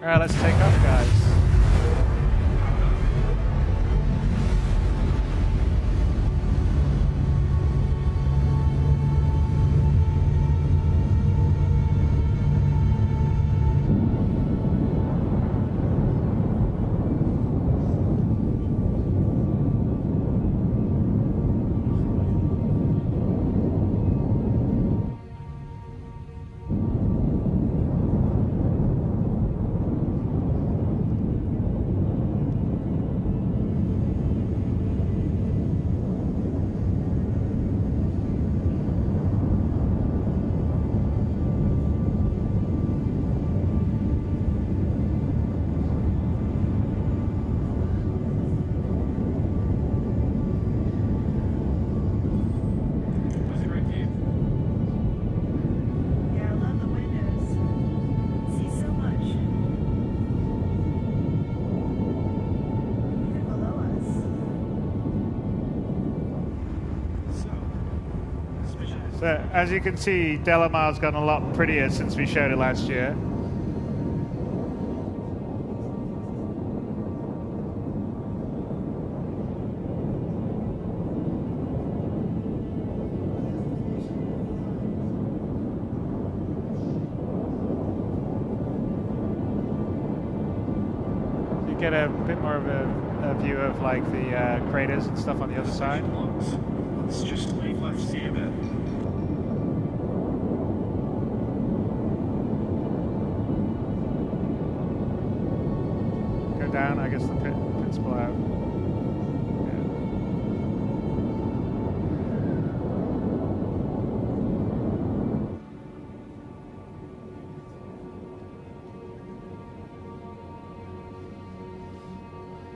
All right, let's take off, guys. So as you can see, Delamar's gotten a lot prettier since we showed it last year. You get a bit more of a view of like the craters and stuff on the other side. It's just let's see a bit. Go down, I guess the pit's pull out.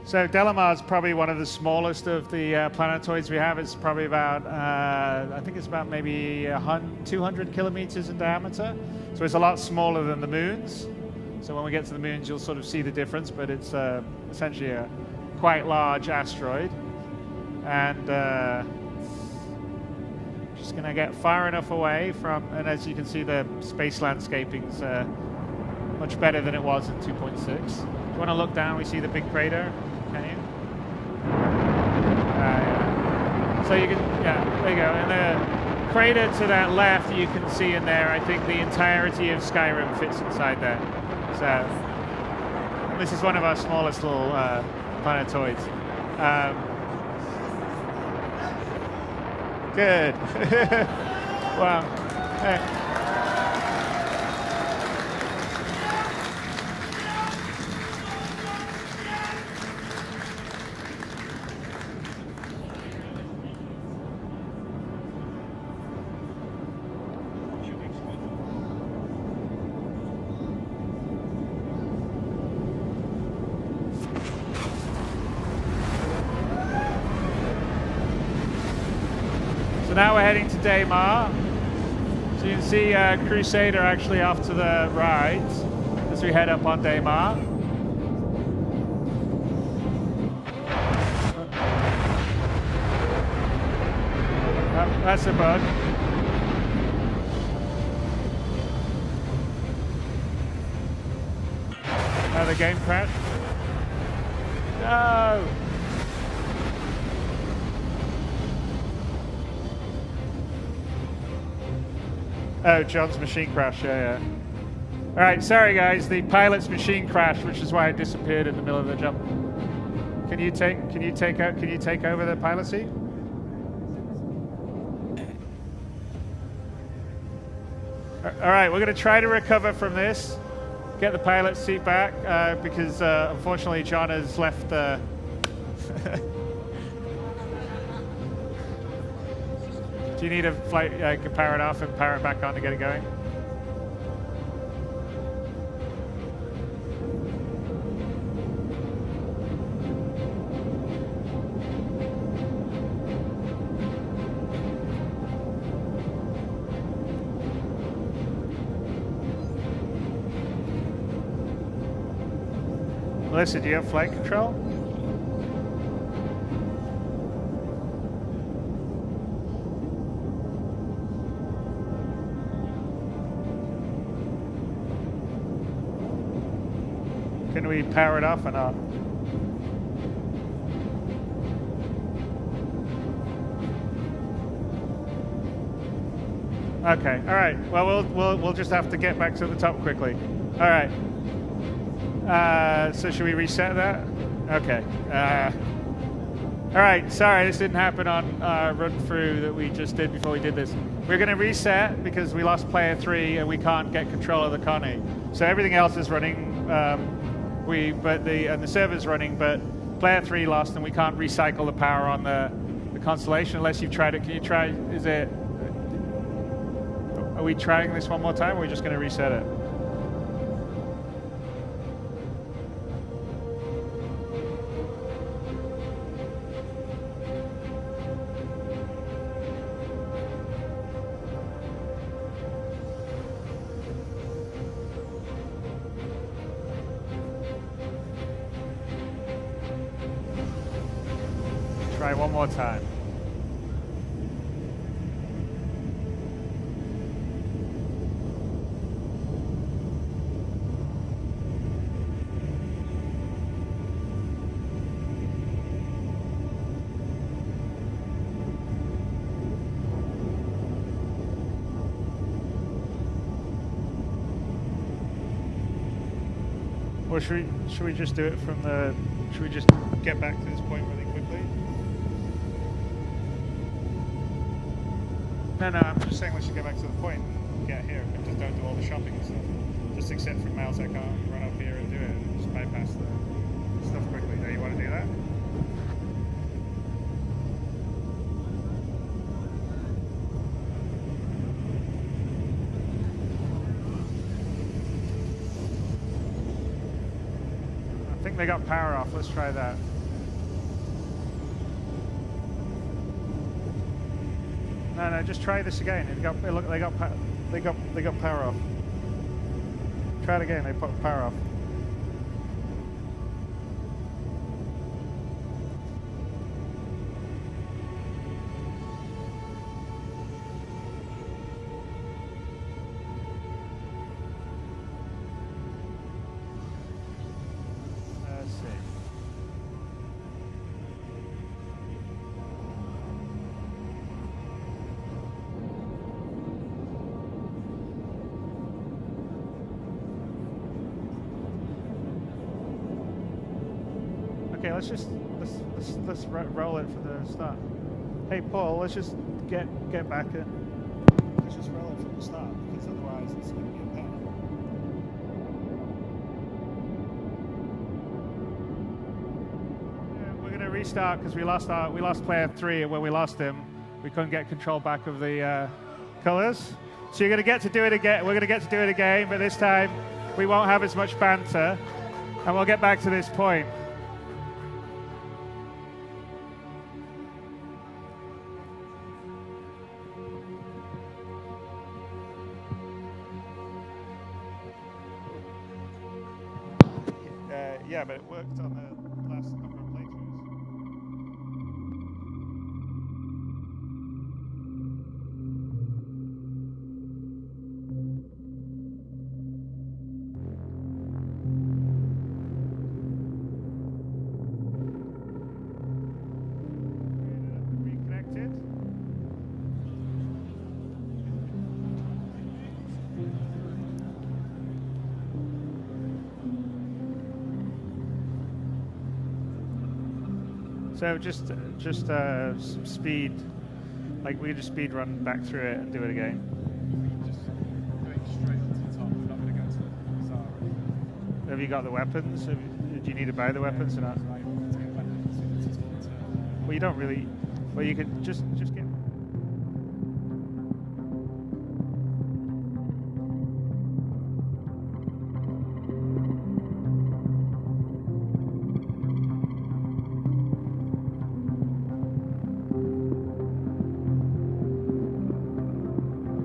So Delamar is probably one of the smallest of the planetoids we have. It's probably about, I think it's about maybe 200 kilometers in diameter. So it's a lot smaller than the moons. So when we get to the moons, you'll sort of see the difference, but it's essentially a quite large asteroid. And just gonna get far enough away from, and as you can see, the space landscaping's much better than it was in 2.6. If you wanna look down, we see the big crater. Can you? Yeah. So you can, yeah, there you go. And the crater to that left, you can see in there, I think the entirety of Skyrim fits inside there. So, and this is one of our smallest little planetoids. Good. Wow. So now we're heading to Daymar. So you can see Crusader actually off to the right as we head up on Daymar. That's a bug. Another game crash. No! Oh, John's machine crash, yeah. All right, sorry guys, the pilot's machine crashed, which is why it disappeared in the middle of the jump. Can you take over the pilot seat? All right, we're going to try to recover from this, get the pilot seat back, because unfortunately John has left the. Do you need a flight, power it off and power it back on to get it going? Melissa, do you have flight control? Can we power it off or not? Okay. All right. Well, we'll just have to get back to the top quickly. All right. So should we reset that? Okay. All right. Sorry, this didn't happen on run through that we just did before we did this. We're going to reset because we lost player 3 and we can't get control of the Connie. So everything else is running. The server's running, but player 3 lost, and we can't recycle the power on the constellation unless you've tried it. Can you try? Are we trying this one more time, or are we just going to reset it? Try one more time. Or should we just do it from the? Should we just get back to this point really quickly? No, I'm just saying we should get back to the point and get here. We just don't do all the shopping and stuff. Just accept from Miles I can't run up here and do it and just bypass the stuff quickly. Do you want to do that? I think they got power off. Let's try that. No, just try this again. They got power off. Try it again. They put power off. Let's see. Okay, let's roll it for the start. Hey Paul, let's just get back in. Let's just roll it from the start because otherwise it's going to be a pain. We're going to restart because we lost player 3, and when we lost him, we couldn't get control back of the colors. So you're going to get to do it again. We're going to get to do it again, but this time we won't have as much banter, and we'll get back to this point. Yeah, but it worked on the last number of playthroughs. Reconnected. So just some speed, like we could just speed run back through it and do it again. Just going straight to the top. We're not going to go to the start. Have you got the weapons? Do you need to buy the weapons or not? Well, you don't really. Well, you could just get.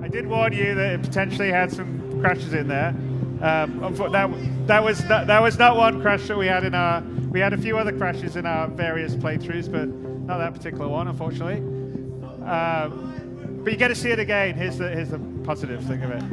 I did warn you that it potentially had some crashes in there. That was not one crash that we had in our. We had a few other crashes in our various playthroughs, but not that particular one, unfortunately. But you get to see it again. Here's the positive thing of it.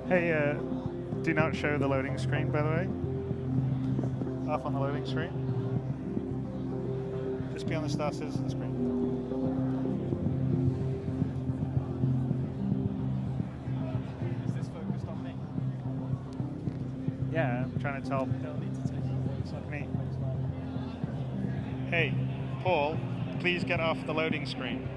Hey, do not show the loading screen, by the way. Off on the loading screen. Just be on the Star Citizen screen. Is this focused on me? Yeah, I'm trying to tell. They'll need to take it like Me. Hey, Paul, please get off the loading screen.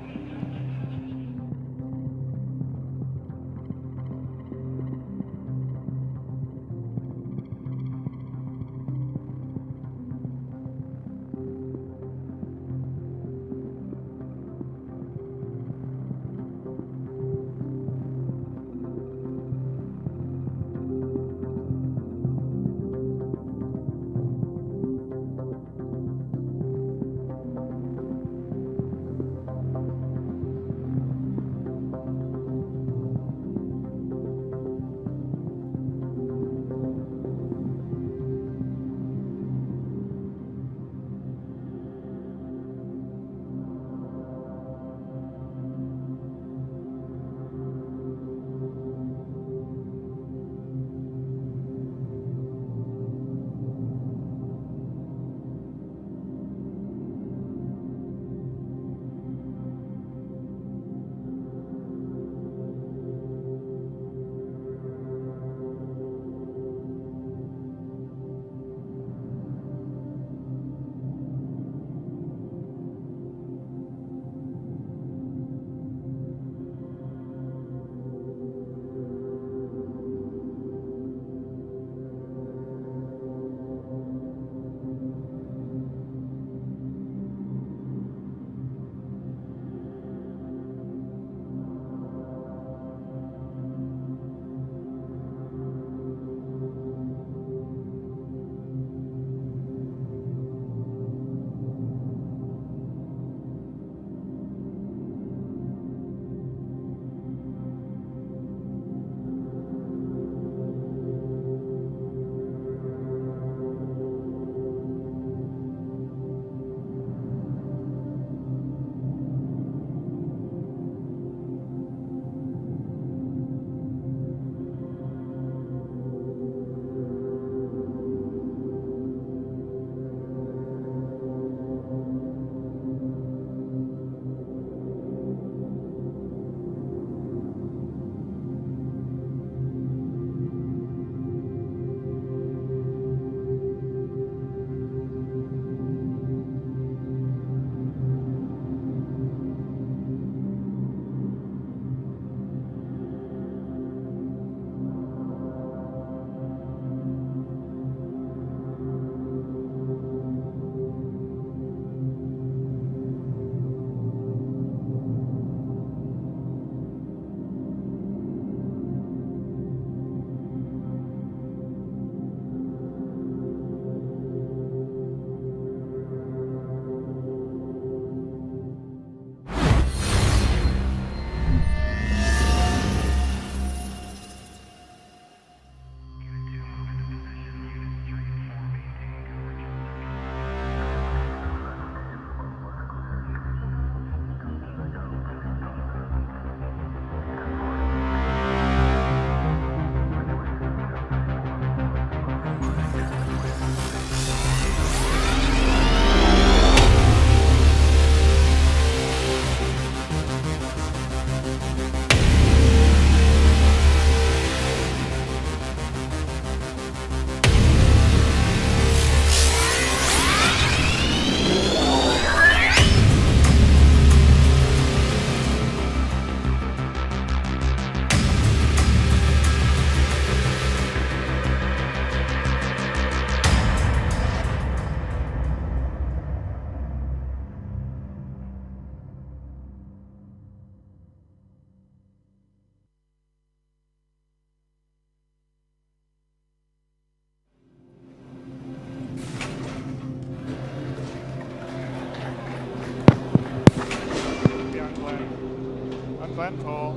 Glenn, or...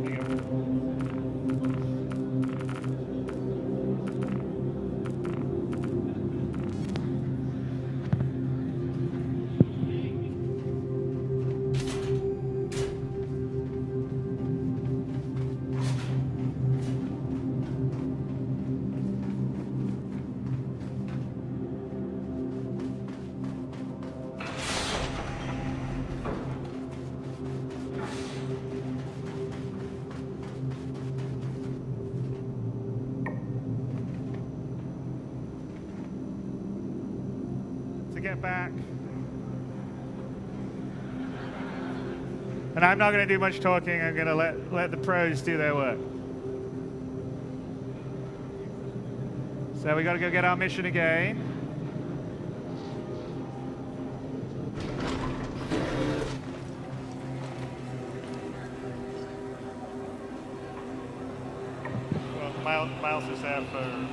There you go. To get back. And I'm not going to do much talking. I'm going to let the pros do their work. So we got to go get our mission again. Well, Miles is there for...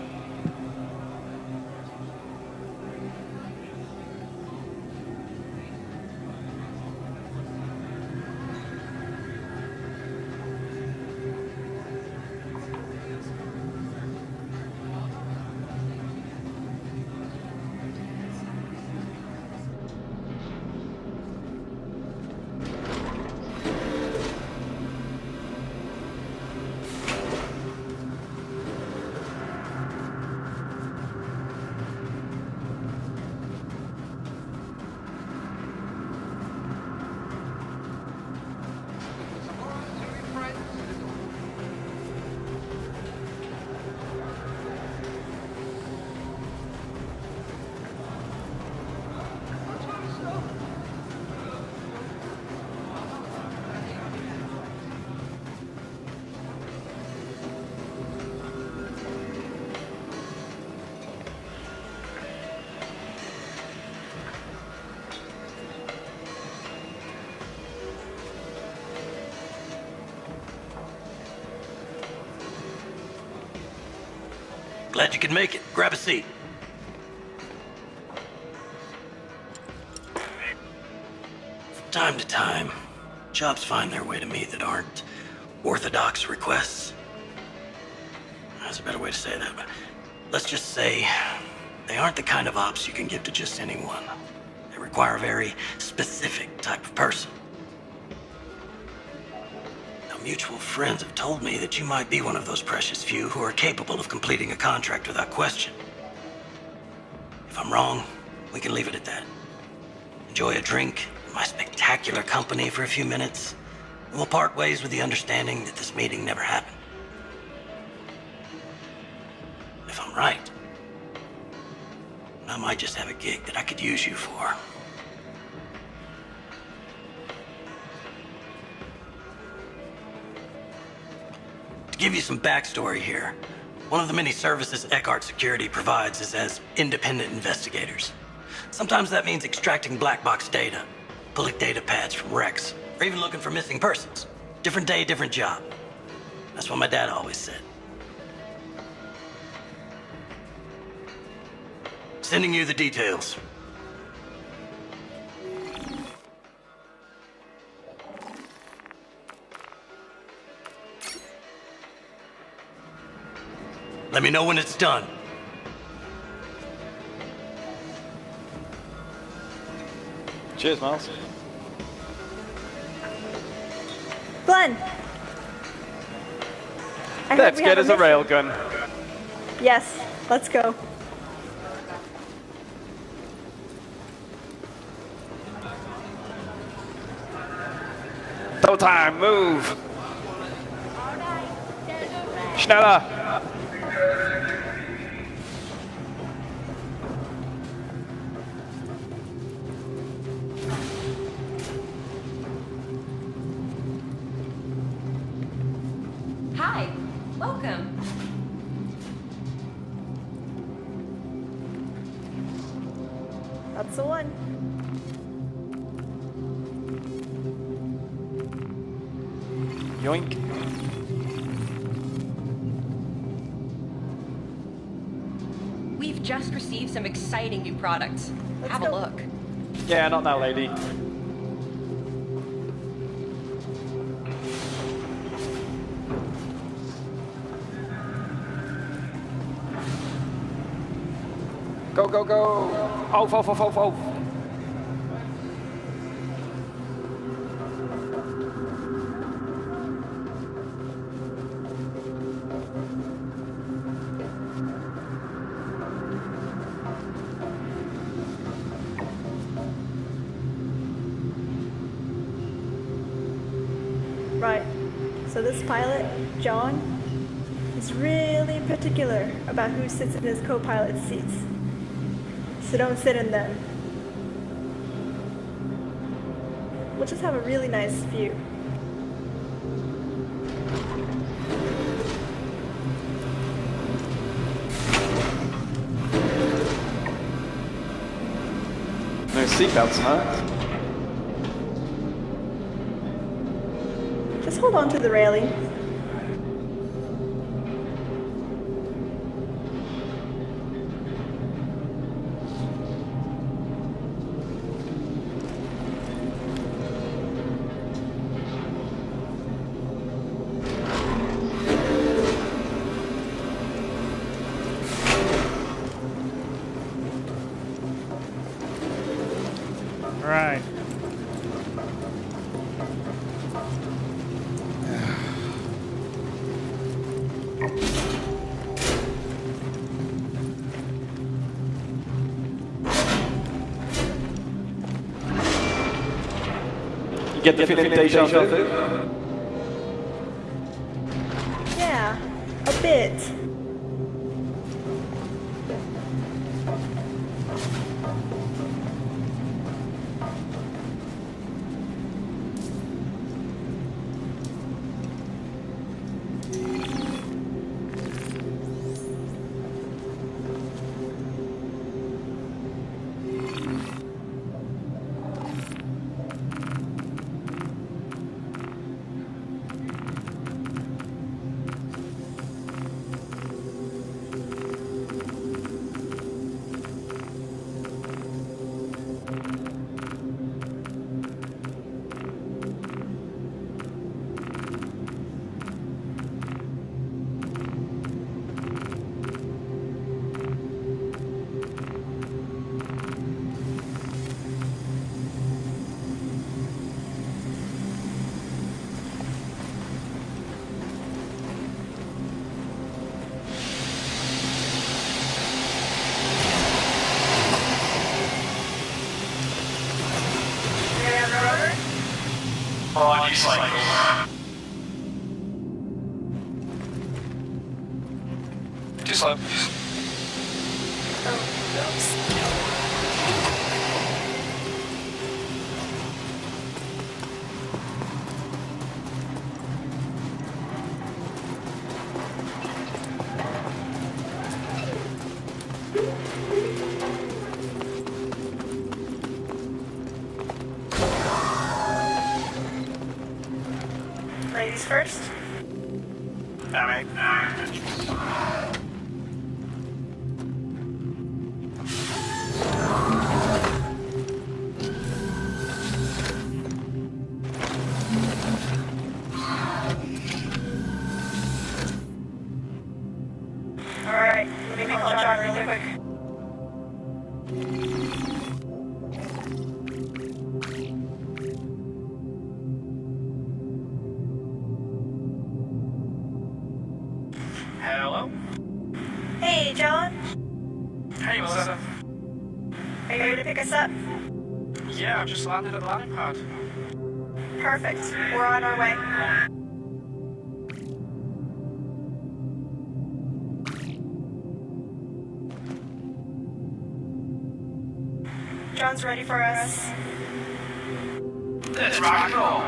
Glad you could make it. Grab a seat. From time to time, jobs find their way to me that aren't orthodox requests. That's a better way to say that, but let's just say they aren't the kind of ops you can give to just anyone. They require a very specific type of person. Mutual friends have told me that you might be one of those precious few who are capable of completing a contract without question. If I'm wrong, we can leave it at that. Enjoy a drink in my spectacular company for a few minutes, and we'll part ways with the understanding that this meeting never happened. If I'm right, I might just have a gig that I could use you for. To give you some backstory here, one of the many services Eckhart Security provides is as independent investigators. Sometimes that means extracting black box data, pulling data pads from wrecks, or even looking for missing persons. Different day, different job. That's what my dad always said. Sending you the details. Let me know when it's done. Cheers, Miles. Glenn! Let's get us a railgun. Yes, let's go. Tow time, move! Schneller! Hi, welcome. That's the one. Yoink. We've just received some exciting new products. Have a look. Yeah, not now, lady. Go, go, go. Auf, auf, auf, auf, auf. Right. So this pilot, John, is really particular about who sits in his co-pilot seats. So don't sit in them. We'll just have a really nice view. No seatbelts, huh? Just hold on to the railing. All right. You get the feeling deja vu? Yeah, a bit. Body cycle. Too slow. Ladies first. Alright, let me call John really quick. Hello? Hey, John. Hey, Melissa. Are you ready to pick us up? Yeah, I've just landed at the landing pad. Perfect. We're on our way. John's ready for us. Let's rock and roll.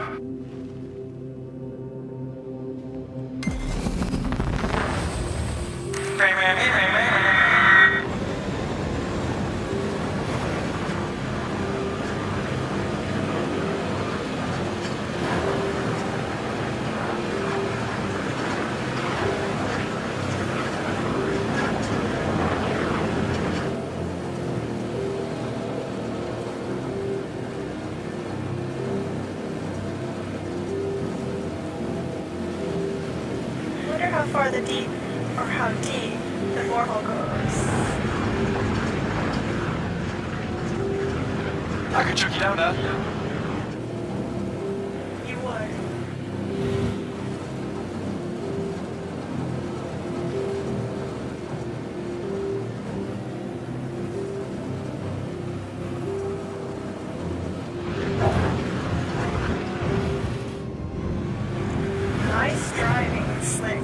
Wonder how far the deep, or how deep, the borehole goes. I could chuck you down there. You would. Nice driving, Slick.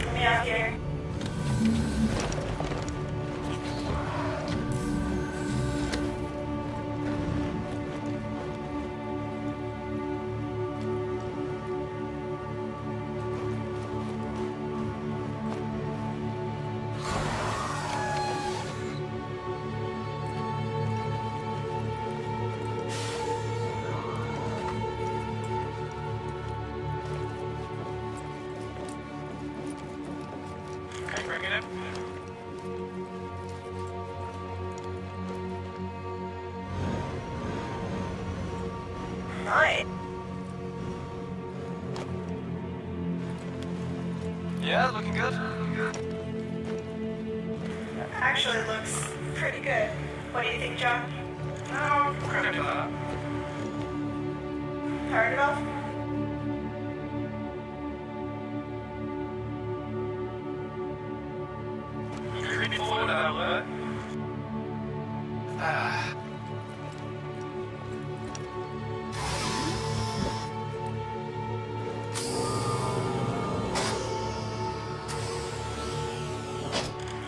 Let me out here. Okay, bring it in. Nice. Yeah, looking good. Actually looks pretty good. What do you think, John? No, credit for that. Fired it off? You can lean forward a little bit. Ah.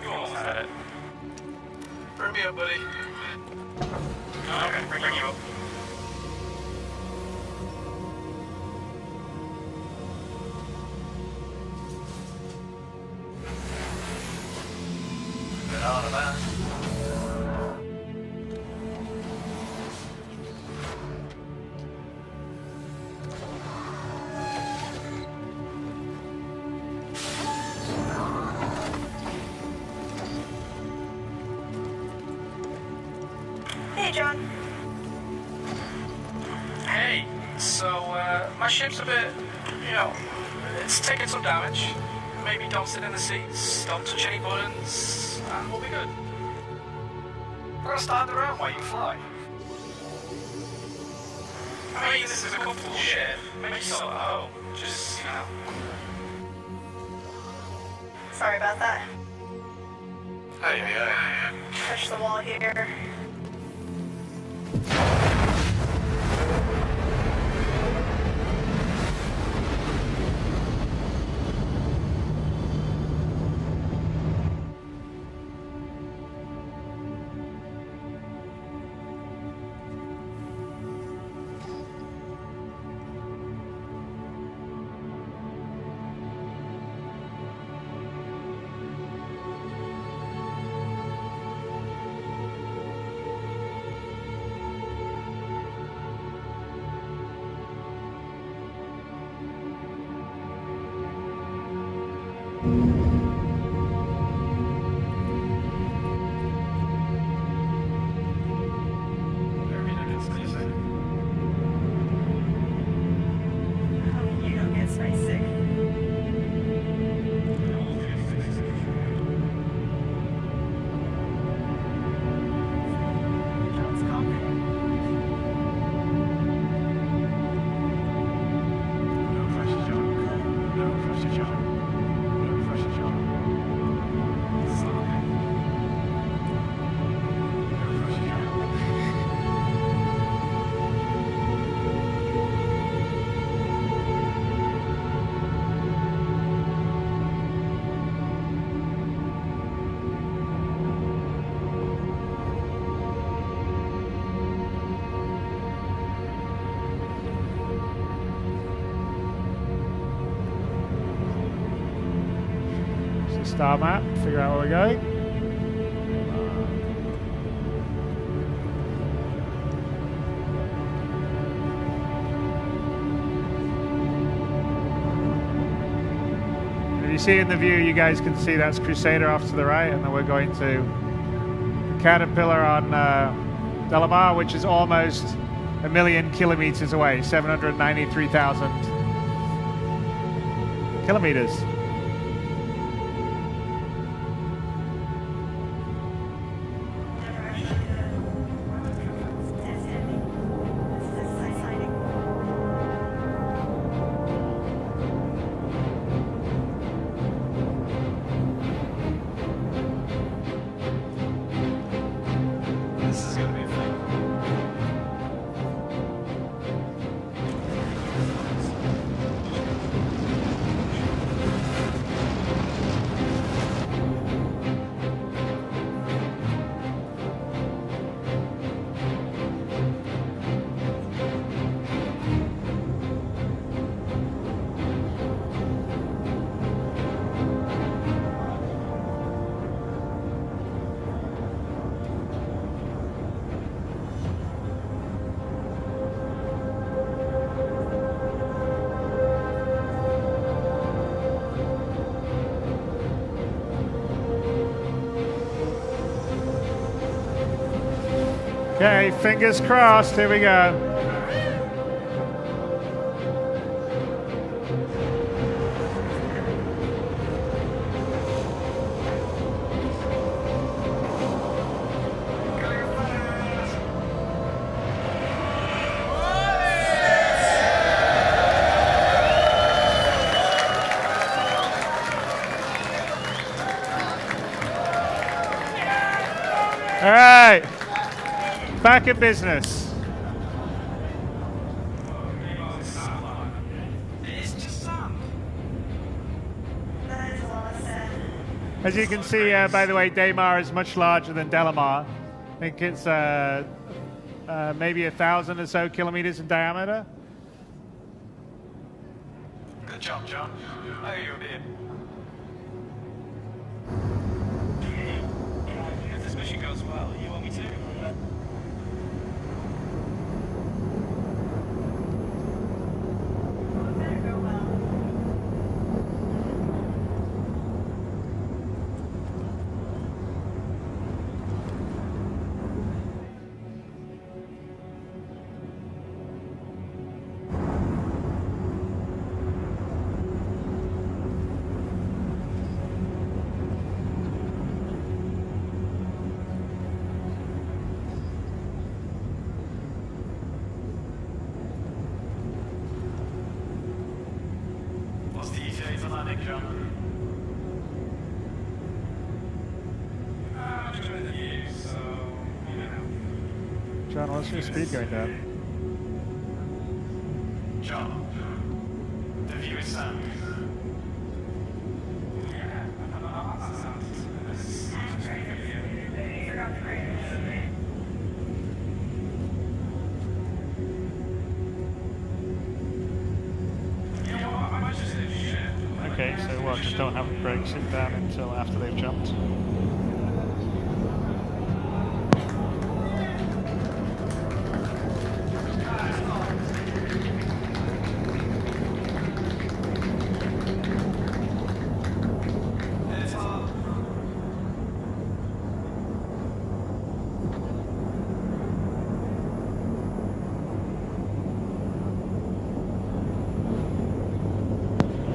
You almost had it. Bring me up, buddy. Okay, bring you up. Bit out of that. Hey, John. Hey, so, my ship's a bit, it's taking some damage. Maybe don't sit in the seats, don't touch any buttons, and we'll be good. We're gonna stand around while you fly. I mean, this is a comfortable ship. Make yourself at home. Just, Sorry about that. Hey. Touch the wall here. You don't get spicy. John's confident. No pressure, John. No pressure, John. No pressure, John. Sorry. No pressure, John. So star map, figure out where we're going. And if you see in the view, you guys can see that's Crusader off to the right, and then we're going to Caterpillar on Delamar, which is almost 1,000,000 kilometers away, 793,000 kilometers. Okay, fingers crossed. Here we go. All right, back in business. As you can see, by the way, Daymar is much larger than Delamar. I think it's maybe 1,000 or so kilometers in diameter. Good job, John. Oh, you're a bit. If this mission goes well, you want me to? What's the ETA for landing, John? I'm just with you, so you know. John, what's your speed going down? John, the view is sound. Okay, so what, just don't have Greg sit down until after they've jumped?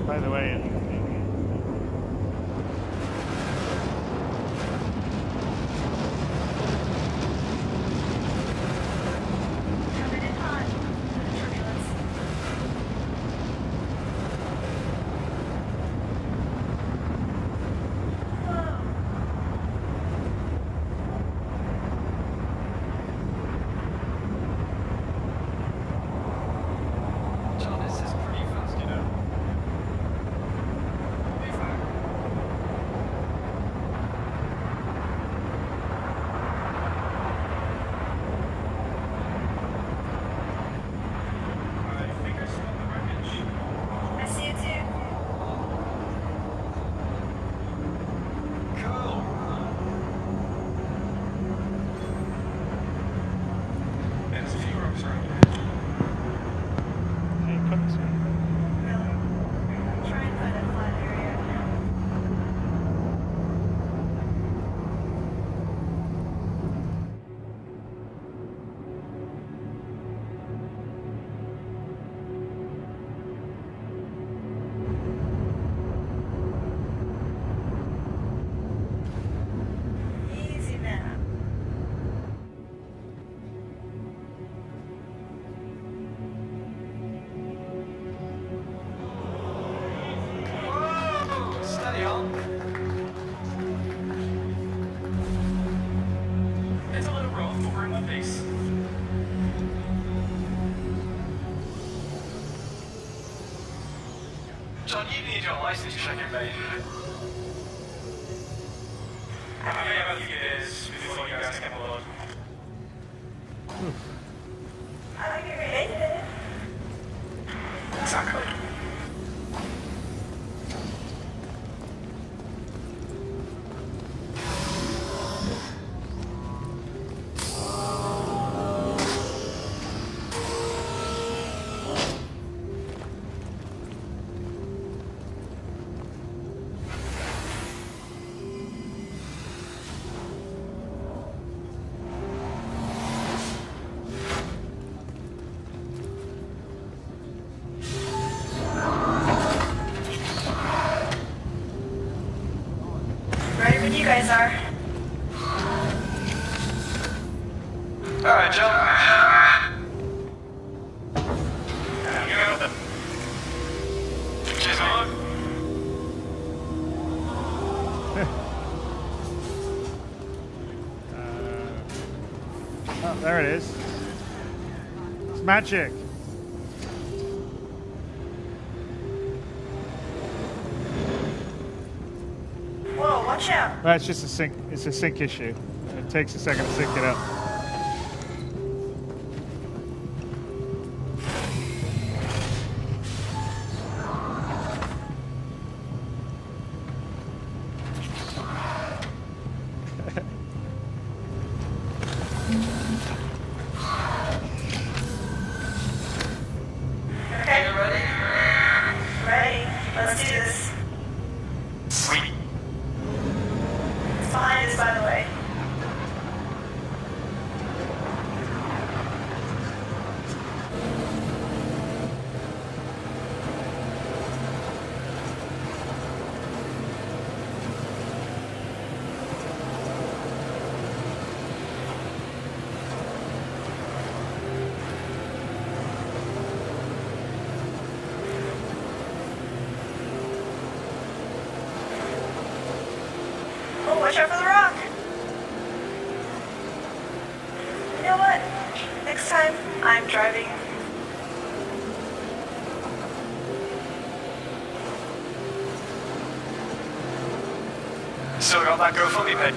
By the way, John, this is pretty fast, you know. I see it too. Cool. There's a few rocks around here. hey, couldn't see. Try and find a flat area. Easy now. Whoa! Steady on. It's a little rough, but we're in one piece. John, you need your license check it, mate. I may have a few years before you guys come aboard. I like your face. Exactly. there it is. It's magic. Whoa, watch out. Well, it's just a sync. It's a sync issue. It takes a second to sync it up. Okay. You ready? Ready. Let's do this. Sweet. It's behind us, by the way. Oh, watch out for the rock. You know what? Next time, I'm driving. Still got that go fully paid.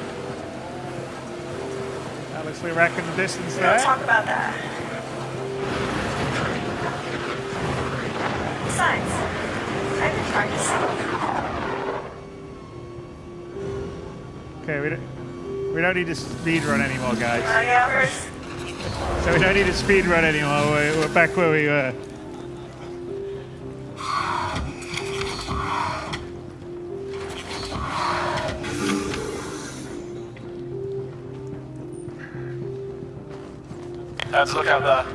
Alex Lee wrecking the distance We there. don't talk about that. Besides, I've been practicing. Okay, we don't need to speed run anymore, guys. Yeah, first. So we don't need to speed run anymore. We're back where we were. Let's look out there.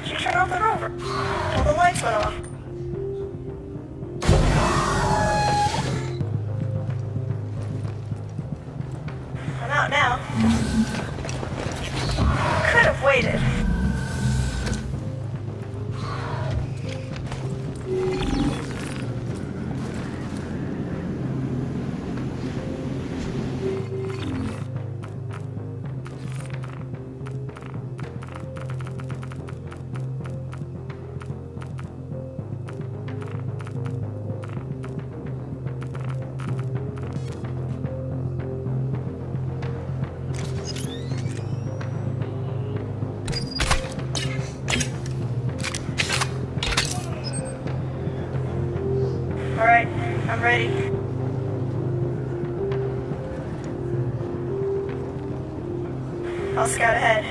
Did you turn off the rover? All the lights went off. I'm out now. Could have waited. Alright, I'm ready. I'll scout ahead.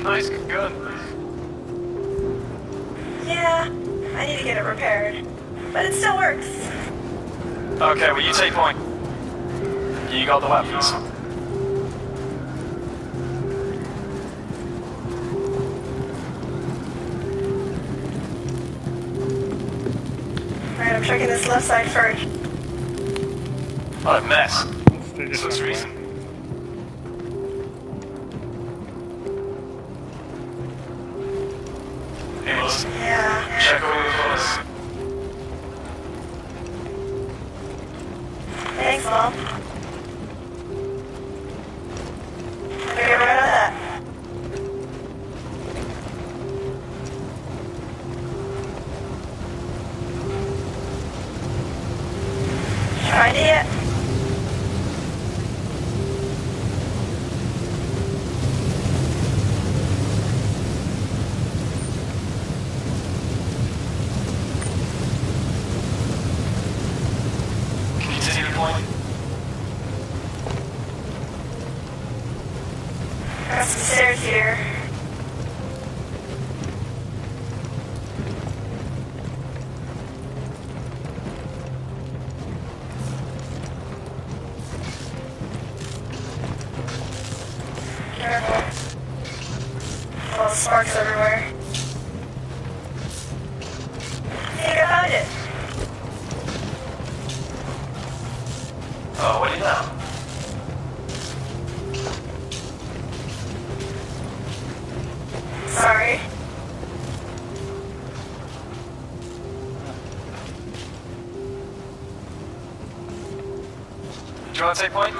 Nice gun. Yeah, I need to get it repaired. But it still works. Okay, well you take point. You got the weapons. Alright, I'm checking this left side first. What a mess. They're This just looks on recent. Hey, listen. Yeah. Check over the bullets. Thanks, Mom. I'll get right on that. Find it yet? Can you see the point? Got some stairs here. Careful. All the sparks everywhere. I think I found it. Oh, what do you know? Sorry. Do you want to take point?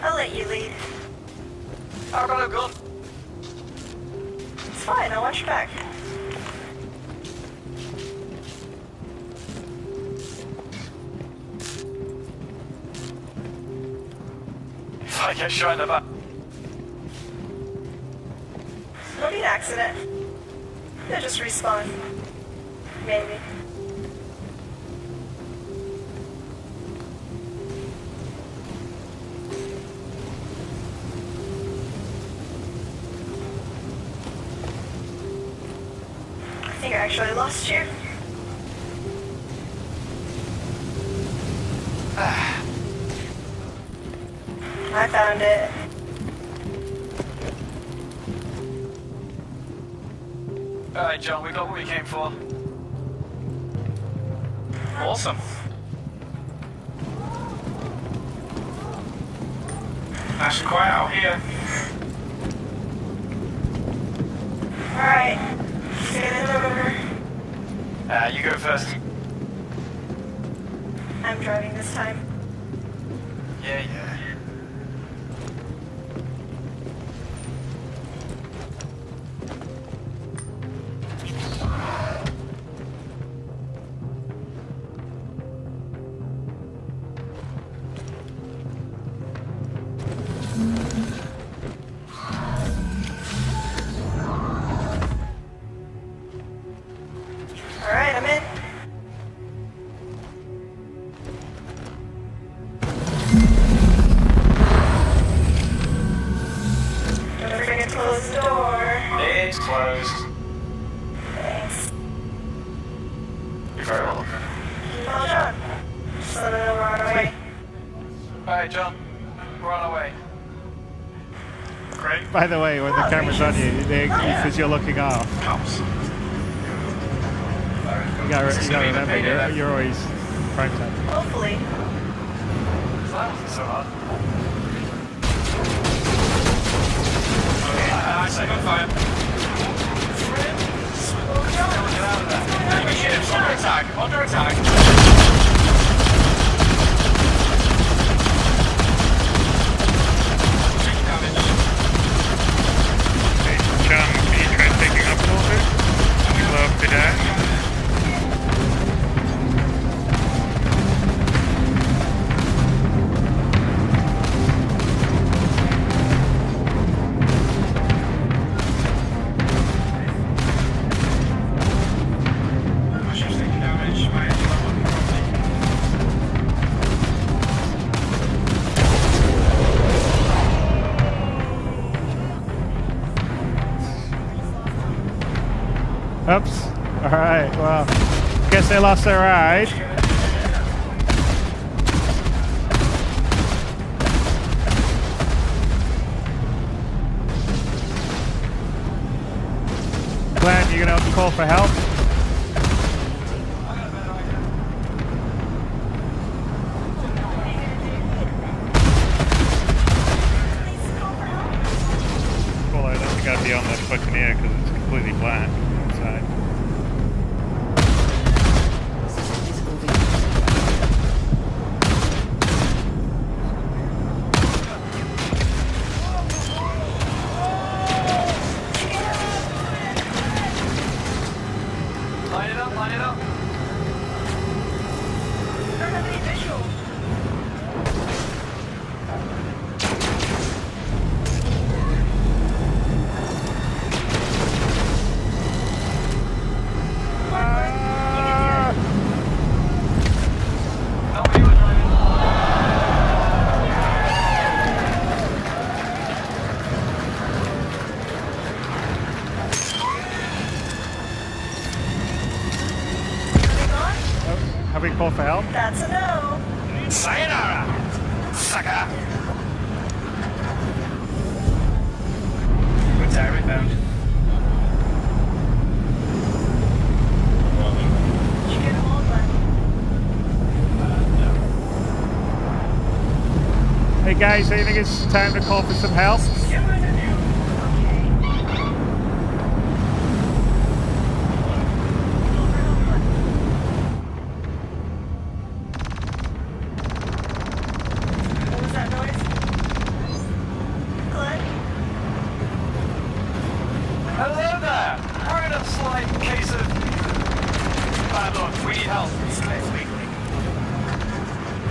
I'll let you lead. I've got a gun. It's fine, I'll watch your back. If I get shot in the back. It'll be an accident. They'll just respawn. Maybe. I think I actually lost you. I found it. Alright, John, we got what we came for. Awesome. Nice and quiet out here. Alright. Get in the river. You go first. I'm driving this time. Yeah. Alright, I'm in. Don't forget to close the door. It's closed. Thanks. You're very welcome. Well done. Just let me know we're on our way. Alright, John. We're on our way. Great. By the way, when the camera's on you, because you're looking off, Cops. you gotta remember, you're always prime time. Hopefully. That wasn't so hard. Okay, I say on fire. Get out of there. Enemy ships under attack. Under attack. Taking damage. John, can you try taking up a little bit? We love to dash. My ship's taking damage. My engine's not working properly. Oops. Alright, well, guess they lost their ride. Glenn, you gonna call for help? Well, I don't think I'd be on the Buccaneer because it's completely black inside. Line it up, line it up. I don't have any visual. How are you driving? Have we called for help? That's a no. Sayonara, sucker. We're tired bound. Did you get them all, Glenn? Hey guys, do you think it's time to call for some help? What was that noise? Glenn? Hello there! We're in a slight case of bad luck. We need help. Let's weekly.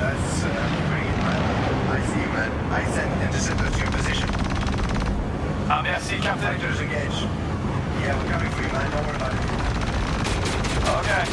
That's bring it, man. I see you, man. I sent interceptors to your position. Yeah, see, Captain. Fighters engaged. Yeah, we're coming for you, man. Don't worry about it. Okay.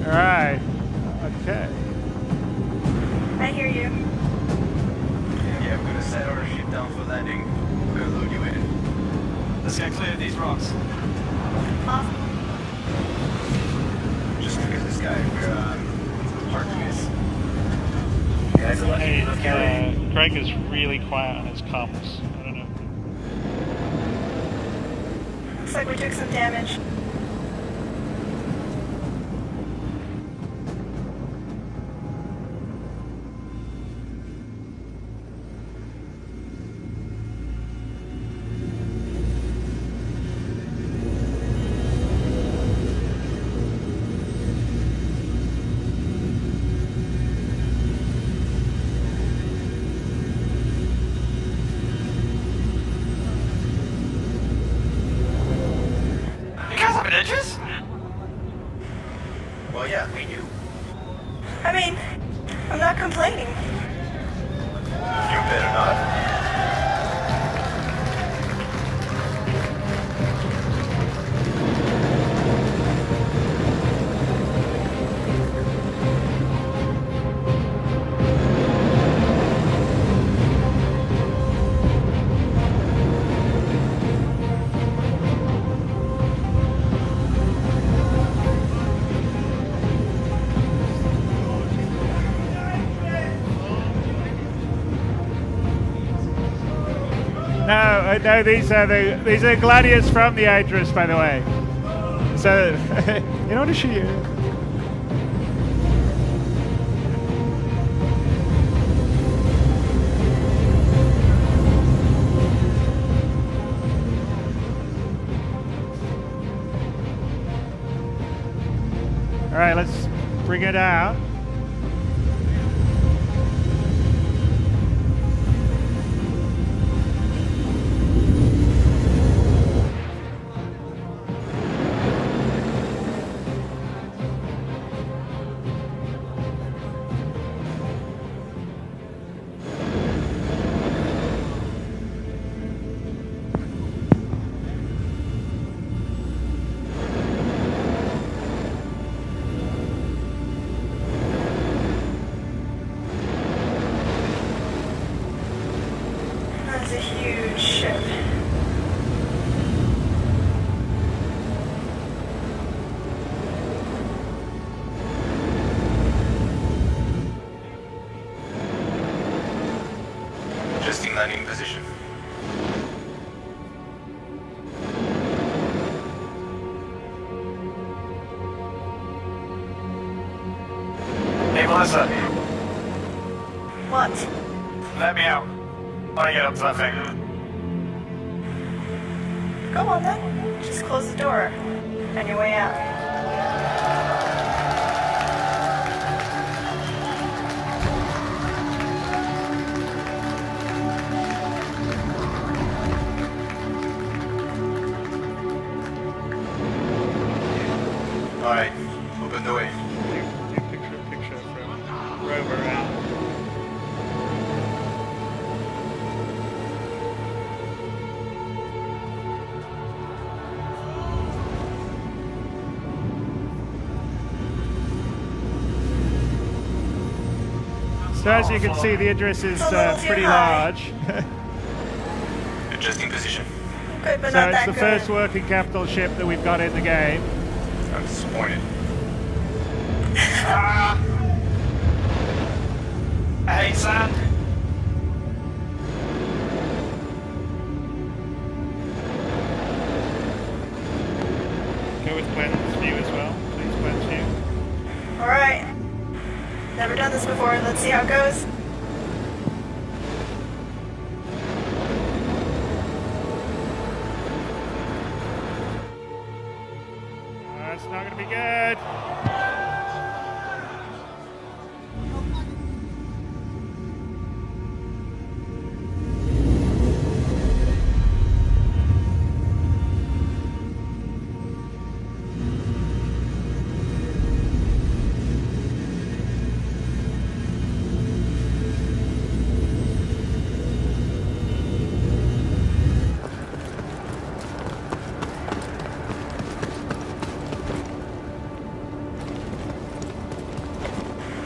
Alright. Okay. I hear you. Yeah, we're gonna set our ship down for landing. We'll load you in. Let's get clear of these rocks. Awesome. Just look at this guy. We're hard to miss. Guys, I'll let you look at it. Greg is really quiet on his comms. I don't know. Looks like we took some damage. Edges? Well, yeah, we do. I mean, I'm not complaining. You better not. No, these are gladiators from the Idris, by the way. So, in order to shoot you. All right, let's bring it out. That's a huge ship. Adjusting landing position. Hey, Melissa. What? Let me out. I want to get up to that thing. Go on then. Just close the door. On your way out. All right, open the way. Picture from Rover out. So as you can see, the Idris is pretty large. Adjusting position. Good, but So not it's that the good. first working capital ship that we've got in the game. I'm disappointed. I hate sand. Go with Glenn's view as well, please, Glenn's view. Alright. Never done this before. Let's see how it goes. It's not going to be good.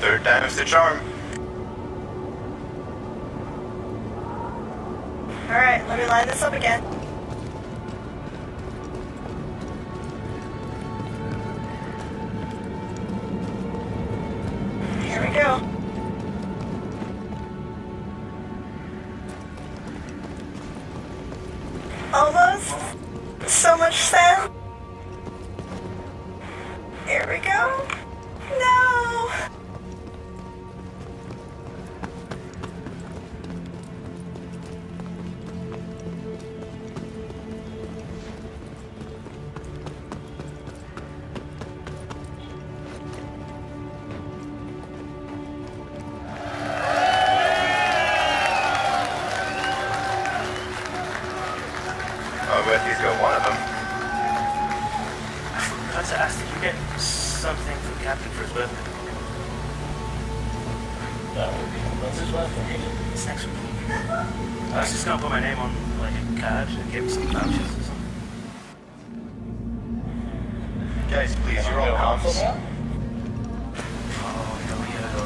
Third time's the charm. Alright, let me line this up again. Here we go. Almost. So much sand. Here we go. No! Oh, but he's got one of them. I forgot to ask, did you get something from Captain for his birthday? What's his birthday? It's next week. I was just gonna put my name on like a card and give him some vouchers or something. Guys, please, you're all comms.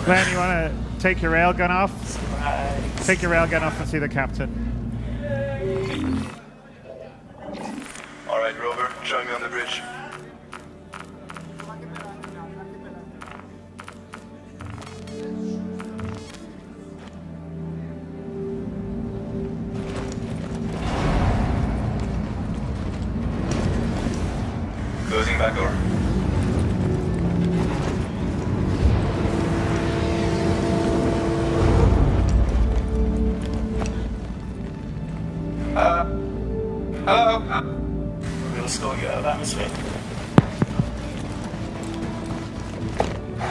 Glenn, you want to take your railgun off? Surprise. Take your railgun off and see the captain. All right, Rover, join me on the bridge. Closing back door. Hello? We're gonna score you out of atmosphere.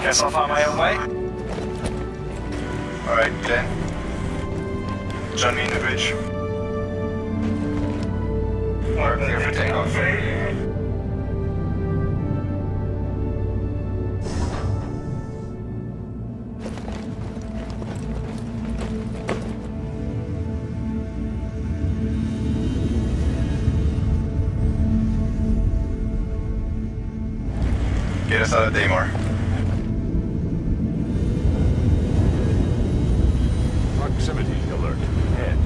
Guess I'll find my own way. All right, Glenn. Join me in the bridge. We're clear for takeoff. Get us out of Daymar. Proximity alert. Head.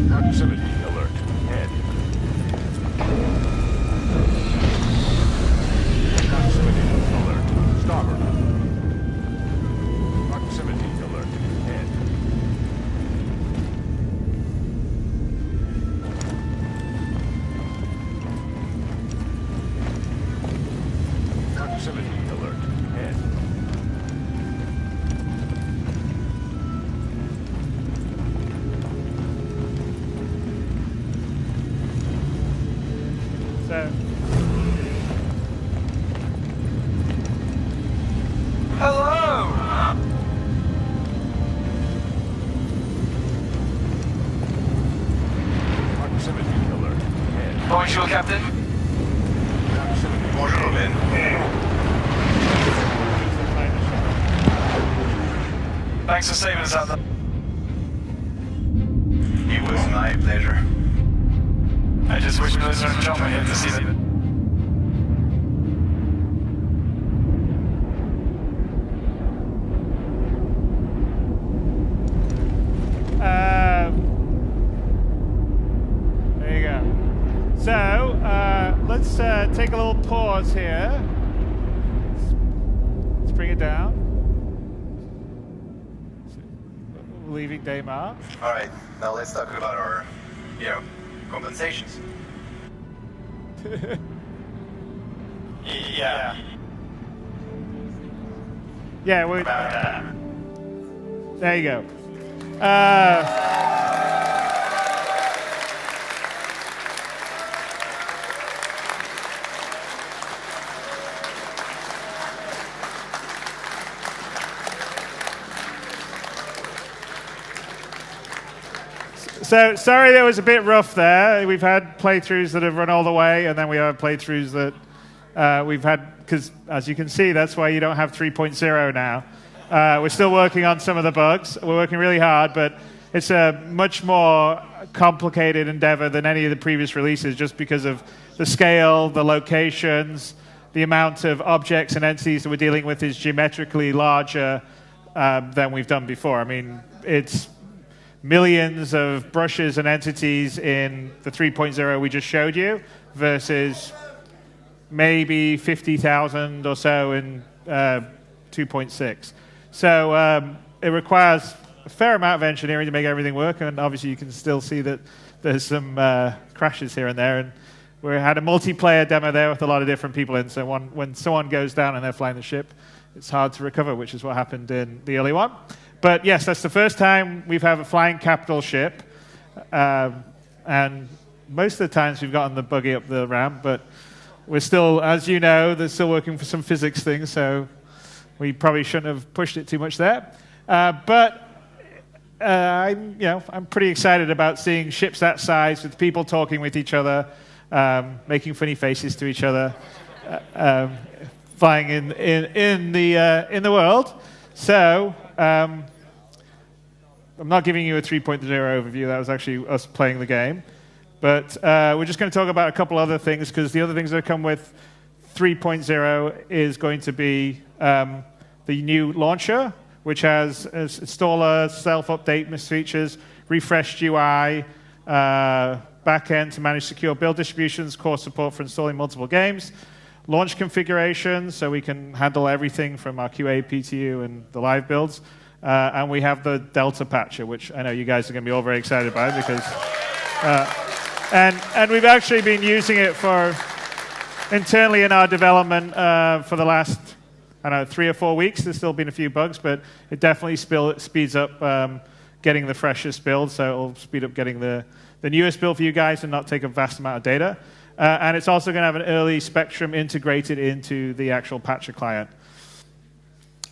Proximity alert. Head. Proximity alert. Starboard. Proximity alert. Head. Proximity alert. Head. So, Hello! Proximity alert. Head. Bonjour, Captain. Proximity. Bonjour, Ben. Thanks for saving us out there. It was my pleasure. I just wish Blizzard and John were here to see that. here. Let's bring it down. Leaving Daymar. All right, now let's talk about our, compensations. Yeah. Yeah, we're... There you go. So, sorry that was a bit rough there. We've had playthroughs that have run all the way, and then we have playthroughs that we've had, because as you can see, that's why you don't have 3.0 now. We're still working on some of the bugs. We're working really hard, but it's a much more complicated endeavor than any of the previous releases just because of the scale, the locations, the amount of objects and entities that we're dealing with is geometrically larger than we've done before. I mean, it's millions of brushes and entities in the 3.0 we just showed you versus maybe 50,000 or so in 2.6. So it requires a fair amount of engineering to make everything work, and obviously you can still see that there's some crashes here and there. And we had a multiplayer demo there with a lot of different people in, so when someone goes down and they're flying the ship, it's hard to recover, which is what happened in the early one. But yes, that's the first time we've had a flying capital ship, and most of the times we've gotten the buggy up the ramp, but we're still, as you know, they're still working for some physics things, so we probably shouldn't have pushed it too much there. But I'm pretty excited about seeing ships that size with people talking with each other, making funny faces to each other, flying in the world. So I'm not giving you a 3.0 overview. That was actually us playing the game. But we're just going to talk about a couple other things, because the other things that come with 3.0 is going to be the new launcher, which has installer, self-update features, refreshed UI, backend to manage secure build distributions, core support for installing multiple games, launch configuration, so we can handle everything from our QA, PTU, and the live builds. And we have the Delta patcher, which I know you guys are going to be all very excited about, because... and we've actually been using it for internally in our development for the last, 3 or 4 weeks. There's still been a few bugs, but it definitely speeds up getting the freshest build, so it'll speed up getting the newest build for you guys and not take a vast amount of data. And it's also going to have an early Spectrum integrated into the actual patcher client.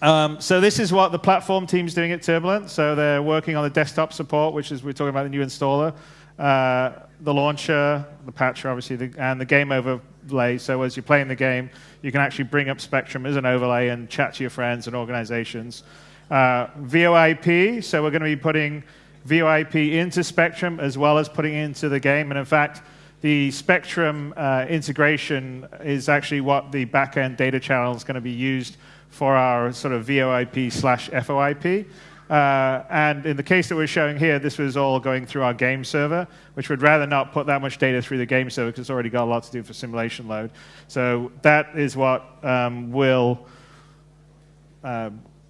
So this is what the platform team's doing at Turbulent. So they're working on the desktop support, which is, we're talking about the new installer, the launcher, the patcher, obviously, and the game overlay. So as you're playing the game, you can actually bring up Spectrum as an overlay and chat to your friends and organizations. VoIP, so we're going to be putting VoIP into Spectrum as well as putting it into the game. And in fact, the Spectrum integration is actually what the back-end data channel is going to be used for our sort of VoIP/FOIP. And in the case that we're showing here, this was all going through our game server, which would rather not put that much data through the game server because it's already got a lot to do for simulation load. So that is what will,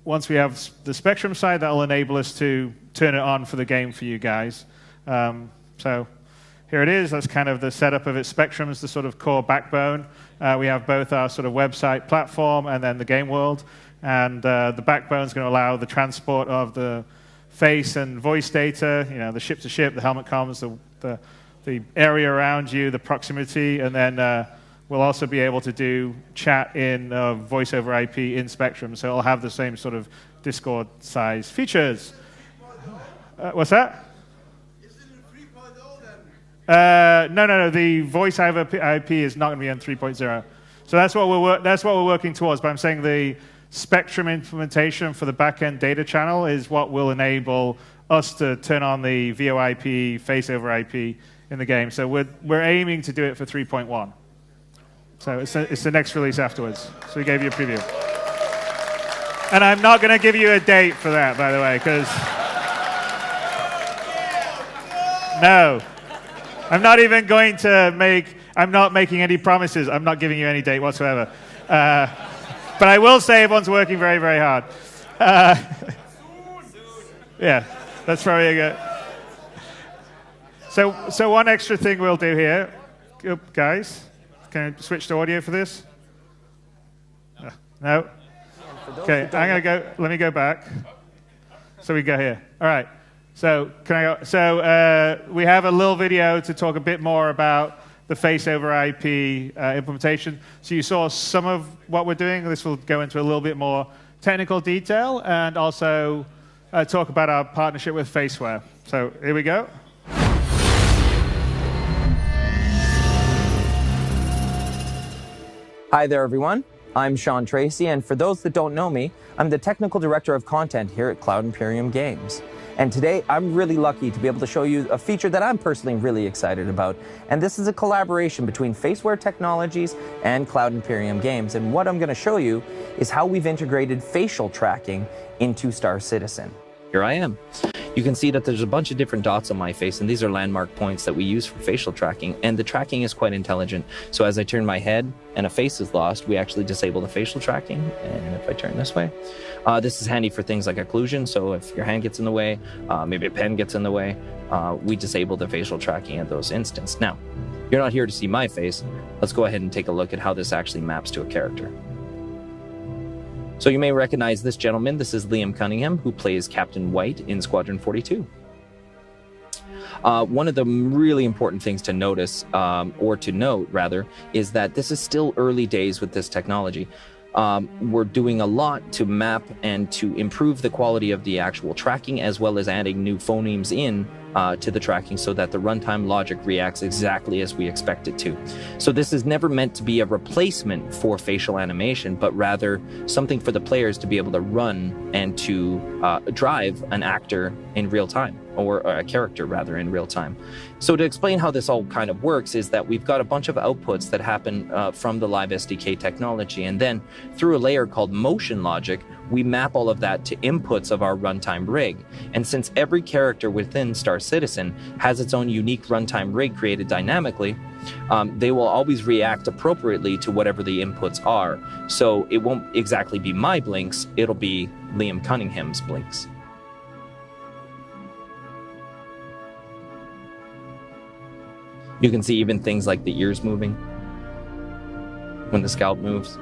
once we have the Spectrum side, that will enable us to turn it on for the game for you guys. So here it is. That's kind of the setup of it. Spectrum is the sort of core backbone. We have both our sort of website platform and then the game world. And the backbone is going to allow the transport of the face and voice data, the ship-to-ship, the helmet comms, the area around you, the proximity, and then we'll also be able to do chat in voice over IP in Spectrum. So it'll have the same sort of Discord size features. What's that? No. The voice over IP is not going to be on 3.0. So that's what we're working towards. But I'm saying the Spectrum implementation for the backend data channel is what will enable us to turn on the VoIP, face over IP in the game. So we're aiming to do it for 3.1. So it's the next release afterwards. So we gave you a preview. And I'm not going to give you a date for that, by the way, because no. I'm not even going to make I'm not making any promises. I'm not giving you any date whatsoever. But I will say everyone's working very, very hard. Yeah, that's probably a good. So one extra thing we'll do here, guys. Can I switch to audio for this? No. Okay, I'm gonna go. Let me go back. So we go here. All right. So can I go? So we have a little video to talk a bit more about the face over IP implementation. So you saw some of what we're doing. This will go into a little bit more technical detail and also talk about our partnership with Faceware. So here we go. Hi there, everyone. I'm Sean Tracy, and for those that don't know me, I'm the Technical Director of Content here at Cloud Imperium Games. And today, I'm really lucky to be able to show you a feature that I'm personally really excited about. And this is a collaboration between Faceware Technologies and Cloud Imperium Games. And what I'm going to show you is how we've integrated facial tracking into Star Citizen. Here I am. You can see that there's a bunch of different dots on my face, and these are landmark points that we use for facial tracking, and the tracking is quite intelligent. So as I turn my head and a face is lost, we actually disable the facial tracking. And if I turn this way, this is handy for things like occlusion. So if your hand gets in the way, maybe a pen gets in the way, we disable the facial tracking at those instances. Now, you're not here to see my face. Let's go ahead and take a look at how this actually maps to a character. So you may recognize this gentleman. This is Liam Cunningham, who plays Captain White in Squadron 42. One of the really important things to notice, or to note rather, is that this is still early days with this technology. We're doing a lot to map and to improve the quality of the actual tracking, as well as adding new phonemes in to the tracking so that the runtime logic reacts exactly as we expect it to. So this is never meant to be a replacement for facial animation, but rather something for the players to be able to run and to drive an actor in real time, or a character rather in real time. So to explain how this all kind of works is that we've got a bunch of outputs that happen from the Live SDK technology, and then through a layer called motion logic, we map all of that to inputs of our runtime rig. And since every character within Star Citizen has its own unique runtime rig created dynamically, they will always react appropriately to whatever the inputs are. So it won't exactly be my blinks, it'll be Liam Cunningham's blinks. You can see even things like the ears moving when the scalp moves.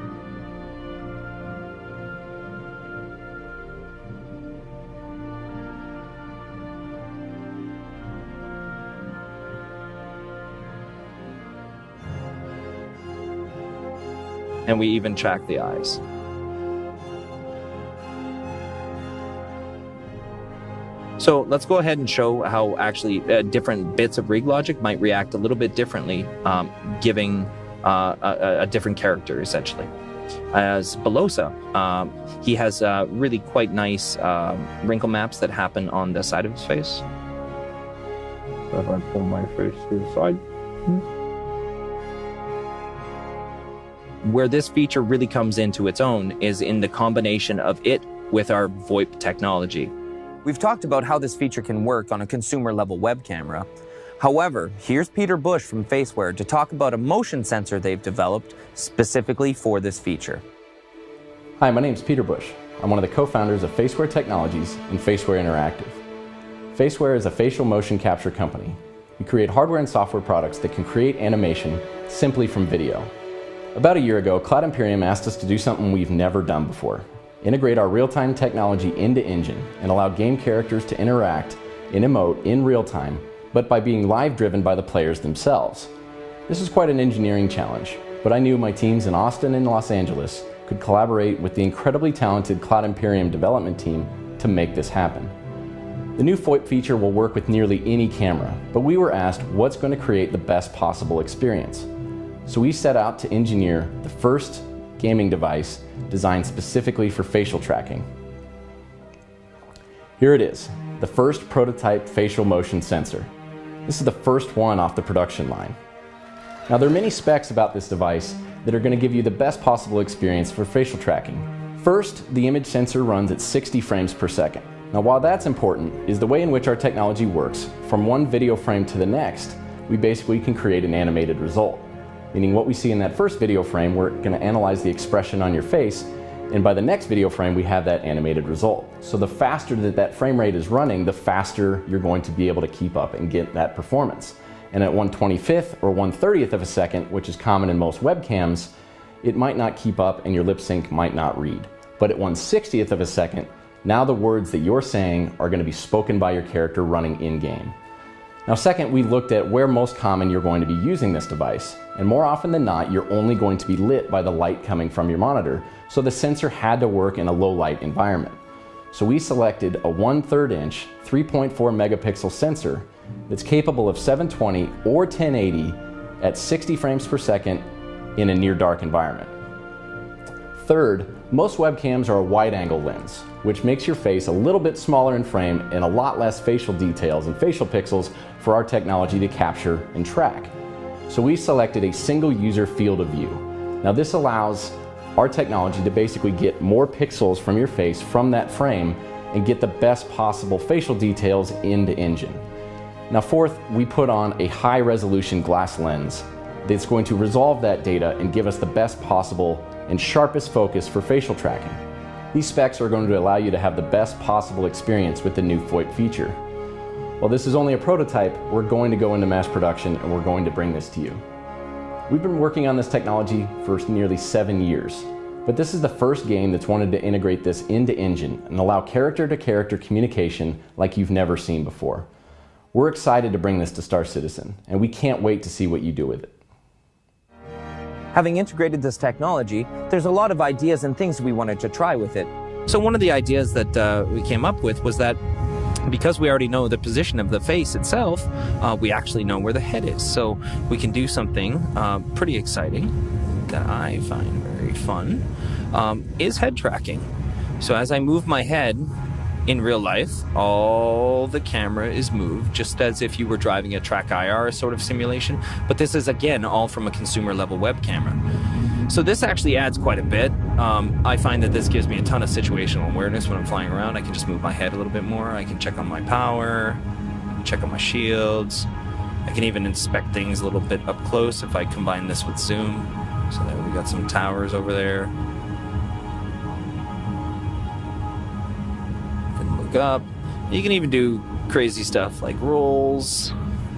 And we even track the eyes. So let's go ahead and show how actually different bits of rig logic might react a little bit differently, giving a different character, essentially. As Belosa, he has really quite nice wrinkle maps that happen on the side of his face. So if I pull my face to the side. Where this feature really comes into its own is in the combination of it with our VoIP technology. We've talked about how this feature can work on a consumer-level web camera. However, here's Peter Bush from Faceware to talk about a motion sensor they've developed specifically for this feature. Hi, my name's Peter Bush. I'm one of the co-founders of Faceware Technologies and Faceware Interactive. Faceware is a facial motion capture company. We create hardware and software products that can create animation simply from video. About a year ago, Cloud Imperium asked us to do something we've never done before. Integrate our real-time technology into Engine and allow game characters to interact and emote in real time, but by being live driven by the players themselves. This is quite an engineering challenge, but I knew my teams in Austin and Los Angeles could collaborate with the incredibly talented Cloud Imperium development team to make this happen. The new VoIP feature will work with nearly any camera, but we were asked what's going to create the best possible experience. So we set out to engineer the first gaming device designed specifically for facial tracking. Here it is, the first prototype facial motion sensor. This is the first one off the production line. Now there are many specs about this device that are going to give you the best possible experience for facial tracking. First, the image sensor runs at 60 frames per second. Now while that's important, is the way in which our technology works. From one video frame to the next, we basically can create an animated result. meaning what we see in that first video frame, we're going to analyze the expression on your face, and by the next video frame, we have that animated result. So the faster that frame rate is running, the faster you're going to be able to keep up and get that performance. And at 1/25th or 1/30th of a second, which is common in most webcams, it might not keep up and your lip sync might not read. But at 1/60th of a second, now the words that you're saying are going to be spoken by your character running in-game. Now second, we looked at where most common you're going to be using this device. And more often than not, you're only going to be lit by the light coming from your monitor, so the sensor had to work in a low light environment. So we selected a 1/3 inch, 3.4 megapixel sensor that's capable of 720 or 1080 at 60 frames per second in a near dark environment. Third, most webcams are a wide angle lens, which makes your face a little bit smaller in frame and a lot less facial details and facial pixels for our technology to capture and track. So we selected a single user field of view. Now this allows our technology to basically get more pixels from your face from that frame and get the best possible facial details into engine. Now fourth, we put on a high resolution glass lens that's going to resolve that data and give us the best possible and sharpest focus for facial tracking. These specs are going to allow you to have the best possible experience with the new FOIP feature. While this is only a prototype, we're going to go into mass production and we're going to bring this to you. We've been working on this technology for nearly 7 years, but this is the first game that's wanted to integrate this into engine and allow character-to-character communication like you've never seen before. We're excited to bring this to Star Citizen, and we can't wait to see what you do with it. Having integrated this technology, there's a lot of ideas and things we wanted to try with it. So one of the ideas that we came up with was that because we already know the position of the face itself, we actually know where the head is. So we can do something pretty exciting that I find very fun, is head tracking. So as I move my head in real life, all the camera is moved, just as if you were driving a track IR sort of simulation. But this is, again, all from a consumer level web camera. So this actually adds quite a bit. I find that this gives me a ton of situational awareness when I'm flying around. I can just move my head a little bit more. I can check on my power, check on my shields. I can even inspect things a little bit up close if I combine this with zoom. So there we got some towers over there. Up. You can even do crazy stuff like rolls.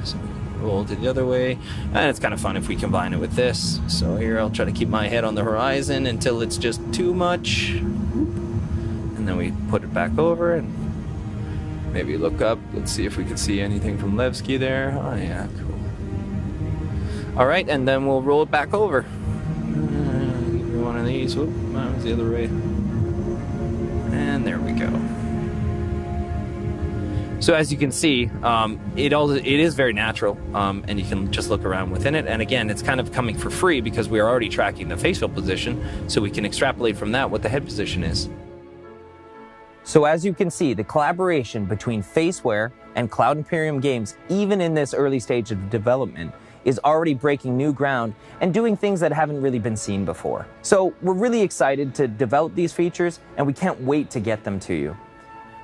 So roll to the other way, and it's kind of fun if we combine it with this. So here I'll try to keep my head on the horizon until it's just too much, and then we put it back over and maybe look up. Let's see if we can see anything from Levski there. Oh yeah, cool. All right, and then we'll roll it back over. One of these. Whoop, that was the other way. And there we go. So as you can see, it is very natural, and you can just look around within it. And again, it's kind of coming for free because we are already tracking the facial position, so we can extrapolate from that what the head position is. So as you can see, the collaboration between Faceware and Cloud Imperium Games, even in this early stage of development, is already breaking new ground and doing things that haven't really been seen before. So we're really excited to develop these features, and we can't wait to get them to you.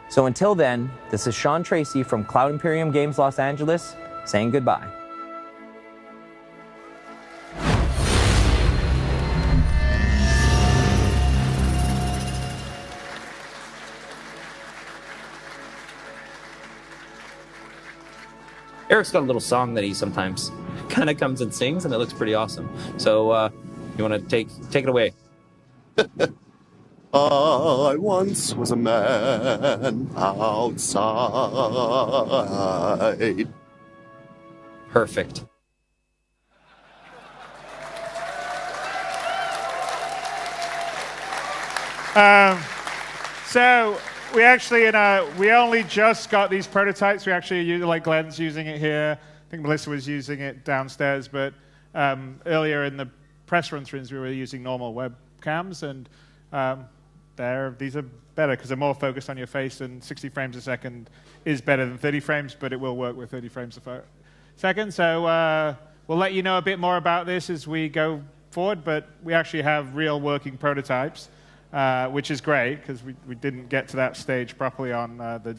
So until then, this is Sean Tracy from Cloud Imperium Games Los Angeles saying goodbye. Eric's got a little song that he sometimes kind of comes and sings, and it looks pretty awesome. So you want to take it away? I once was a man outside. Perfect. So we actually, we only just got these prototypes. We actually, like Glenn's using it here. I think Melissa was using it downstairs, but earlier in the press run-throughs, we were using normal webcams, and these are better because they're more focused on your face, and 60 frames a second is better than 30 frames, but it will work with 30 frames a second. So we'll let you know a bit more about this as we go forward, but we actually have real working prototypes, which is great because we didn't get to that stage properly on the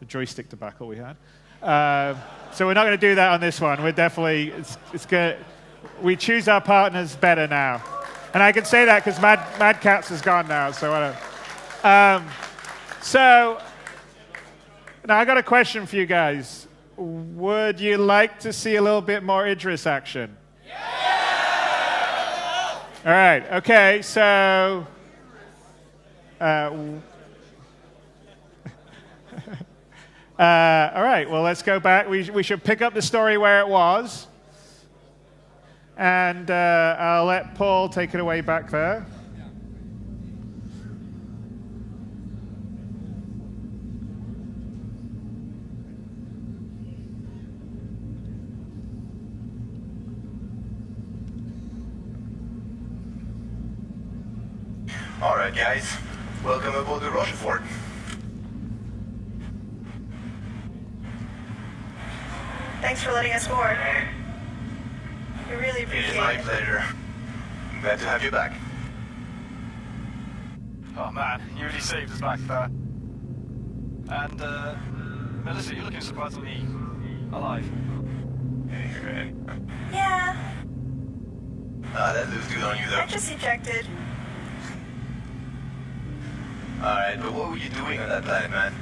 joystick debacle we had. So we're not going to do that on this one. We're definitely, it's good. We choose our partners better now. And I can say that because Mad Cats is gone now, so I don't. So, now I got a question for you guys. Would you like to see a little bit more Idris action? Yeah! All right, okay, so... all right, well, let's go back. We should pick up the story where it was. And I'll let Paul take it away back there. All right, guys. Welcome aboard the Rochefort. Thanks for letting us board. We really It appreciate is my it. pleasure. Glad to have you back. Oh man, you really saved us back there. And, Melissa, you're looking surprisingly alive. Yeah, That looks good on you, though. I just ejected. Alright, but what were you doing on that planet, man?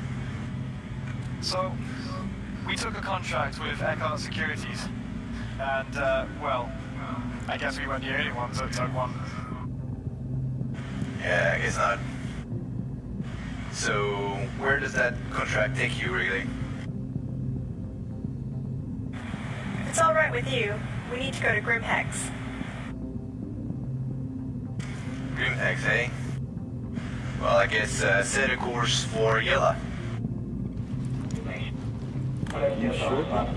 So, we took a contract with Eckhart Securities. And, well, I guess we weren't the only ones that took one. Yeah, I guess not. So, where does that contract take you, really? If it's all right with you, we need to go to Grimhex. Grimhex, eh? Well, I guess set a course for Yella. You sure that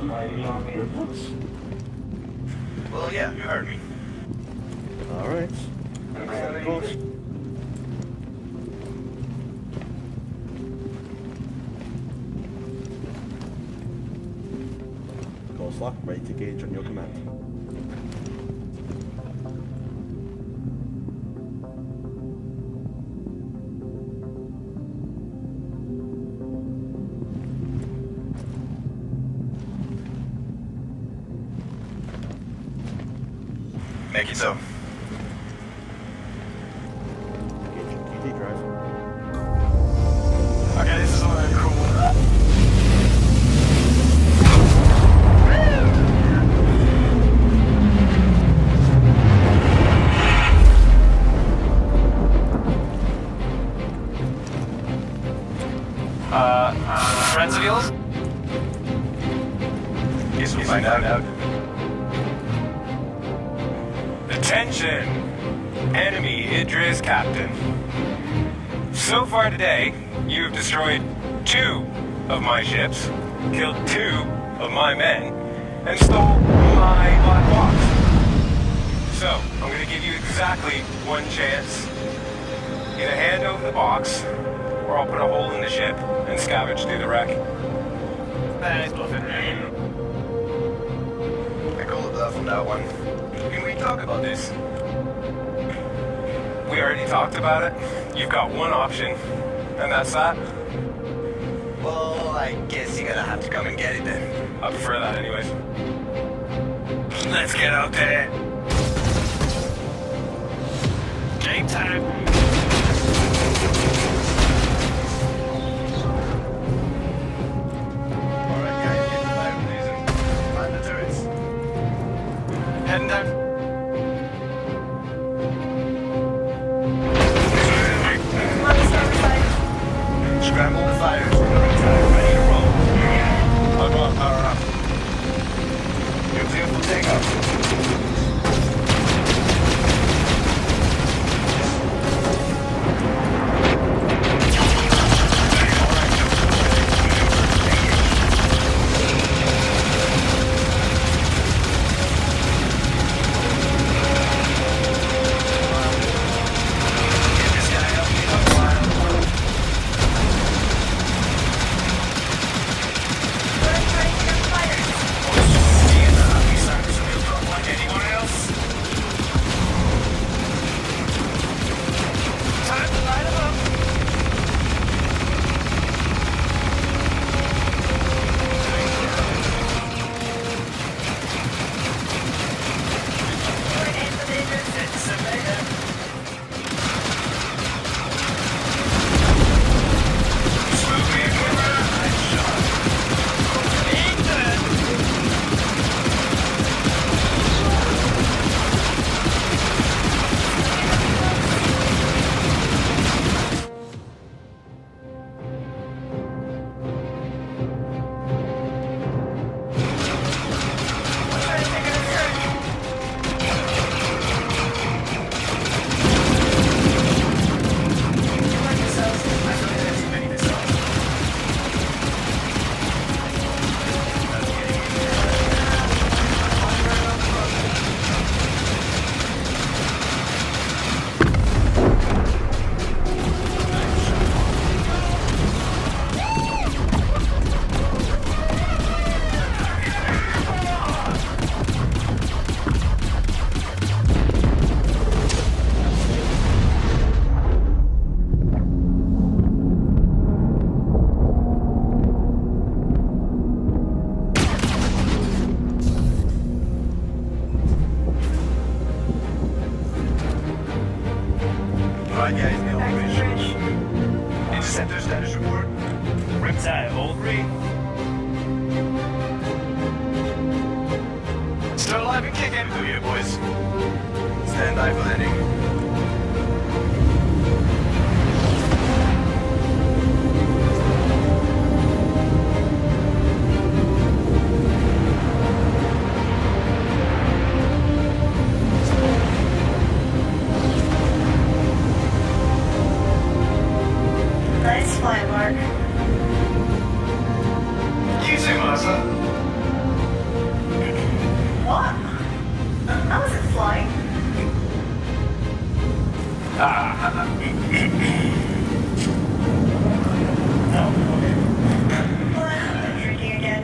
Well, yeah, you heard me. Alright. Set a course. Course lock, ready to gauge on your command. Make it so. GT drive. Okay, this is all very cool. Friends of yours? Guess we'll find out. Attention! Enemy Idris Captain. So far today, you have destroyed 2 of my ships, killed 2 of my men, and stole my black box. So, I'm going to give you exactly 1 chance. Either hand over the box, or I'll put a hole in the ship and scavenge through the wreck. He's bluffing. I call a bluff on that one. Can we talk about this? We already talked about it. You've got 1 option, and that's that. Well, I guess you're gonna have to come and get it then. I prefer that anyways. Let's get out there. Game time. Alright, guys, get the fire blazing. Find the turrets. Heading down. Come on, starboard side. Scramble the fires. Ready to roll. I'll go on power up. You're clear for takeoff. Bad guys in the operation. Interceptor status report. Riptide, all green. Still alive and kicking. Who you, boys? Stand by for landing. Nice flight, Mark. You too, Martha. What? I wasn't flying. I'm drinking again.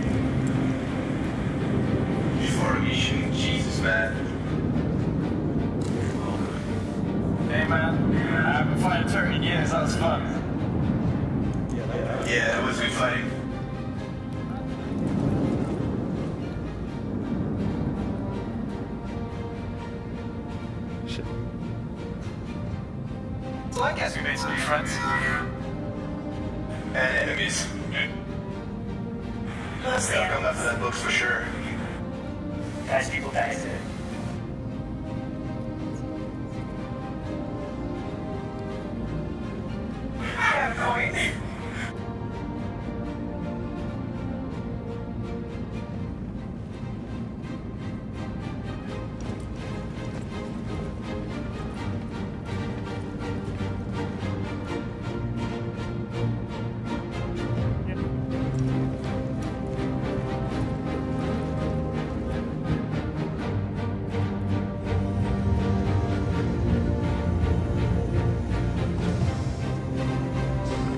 Before a mission, Jesus, man. Hey, man. I haven't fired a turret in years. That was fun. Yeah, it was good fighting. So I guess we made some new friends. And enemies. Mostly They'll come after that books for sure. Nice people back there. Fair point.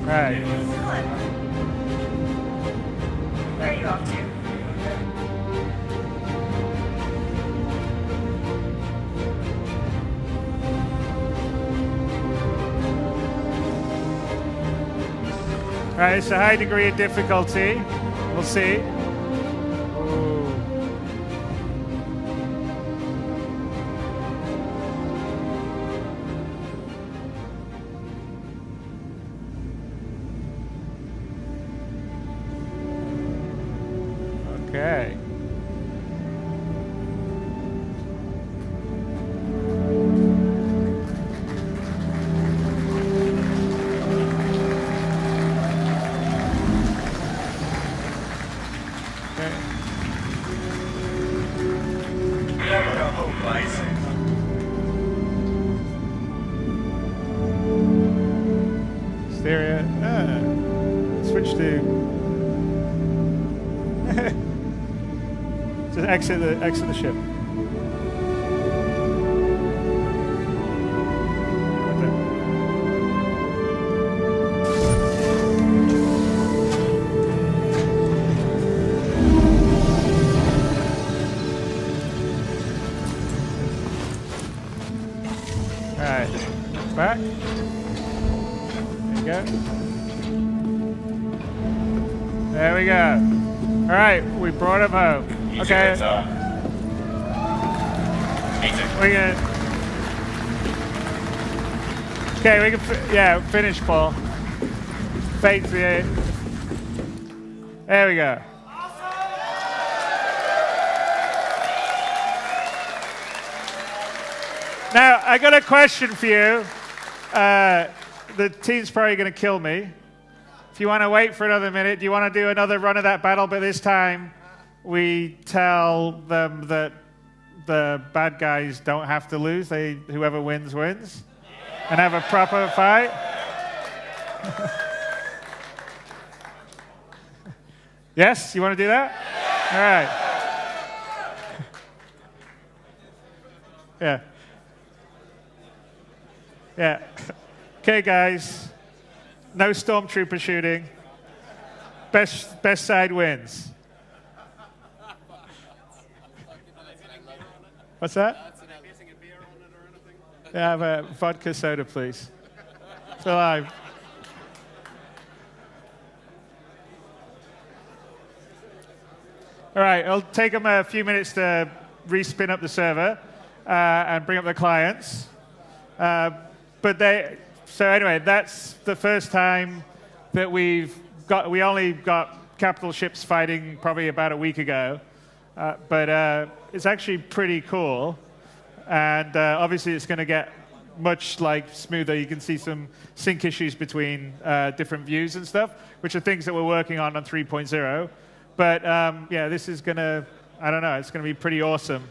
Right. Where are you off to? Right, it's a high degree of difficulty. We'll see. Ooh. Okay. Stereo. Switch to. Just exit the ship. All right, back. There you go. There we go. All right, we brought him home. Okay. We can. Okay, we can. Finish, Paul. Fake the. There we go. Now, I got a question for you. The team's probably going to kill me. If you want to wait for another minute, do you want to do another run of that battle? But this time, we tell them that the bad guys don't have to lose. Whoever wins, wins. And have a proper fight. Yes? You want to do that? All right. Yeah. Yeah. Okay, guys. No stormtrooper shooting. Best side wins. What's that? Yeah, have a vodka soda, please. It's alive. All right, it'll take them a few minutes to respin up the server and bring up the clients. But So anyway, that's the first time that we only got capital ships fighting probably about a week ago. But it's actually pretty cool. And obviously it's going to get much smoother. You can see some sync issues between different views and stuff, which are things that we're working on 3.0. But yeah, this is going to, I don't know, it's going to be pretty awesome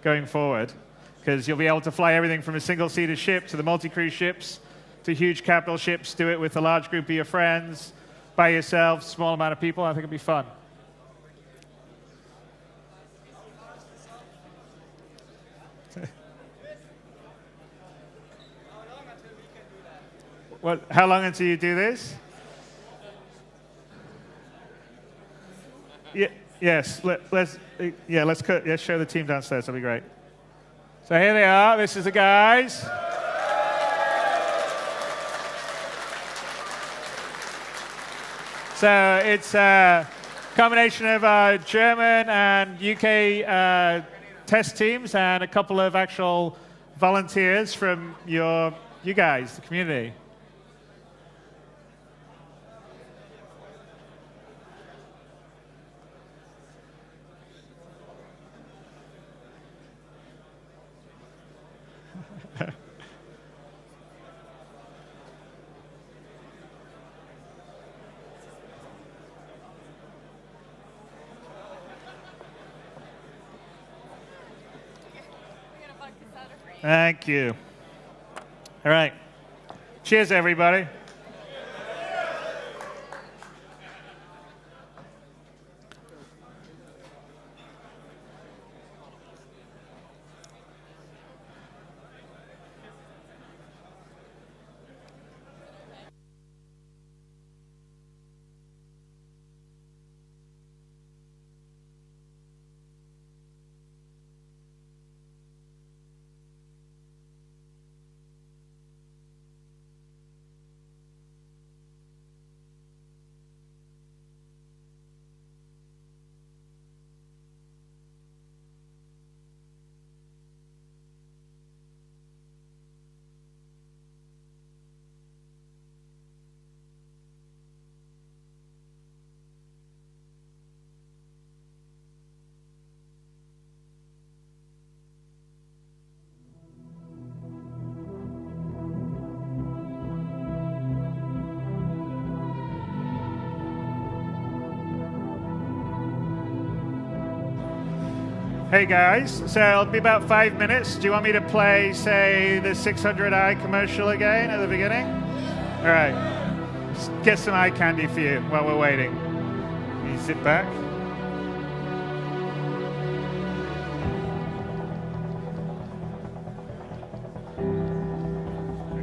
going forward, because you'll be able to fly everything from a single-seater ship to the multi-crew ships to huge capital ships, do it with a large group of your friends, by yourself, small amount of people. I think it'll be fun. How long until you do this? Yeah, yes. Let's show the team downstairs. That'll be great. So here they are. This is the guys. So it's a combination of German and UK test teams and a couple of actual volunteers from you guys, the community. Thank you. All right. Cheers, everybody. Hey guys, so it'll be about 5 minutes. Do you want me to play, say, the 600i commercial again at the beginning? All right, just get some eye candy for you while we're waiting. Can you sit back?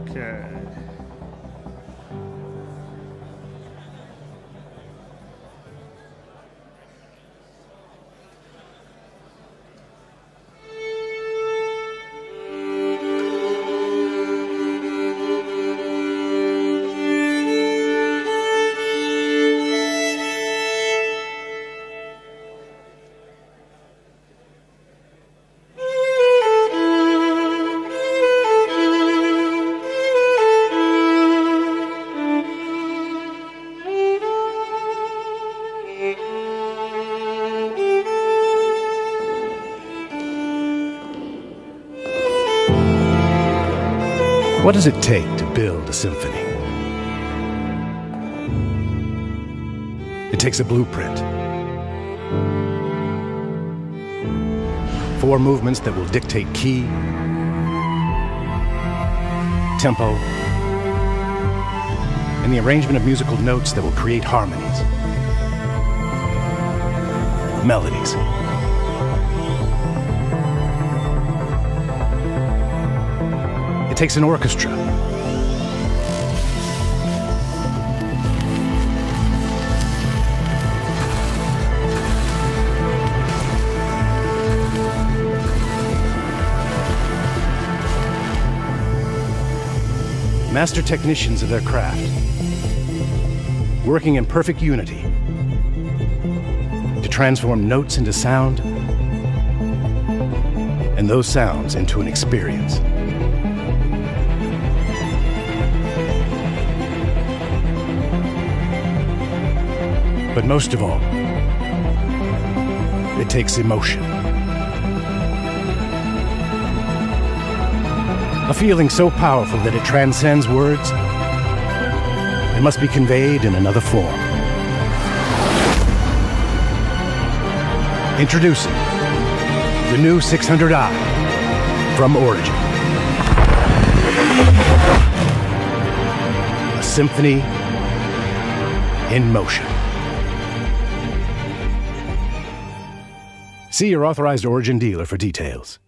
Okay. What does it take to build a symphony? It takes a blueprint. 4 movements that will dictate key, tempo, and the arrangement of musical notes that will create harmonies, melodies. It takes an orchestra. Master technicians of their craft, working in perfect unity to transform notes into sound and those sounds into an experience. But most of all, it takes emotion. A feeling so powerful that it transcends words. It must be conveyed in another form. Introducing the new 600i from Origin. A symphony in motion. See your authorized Origin dealer for details.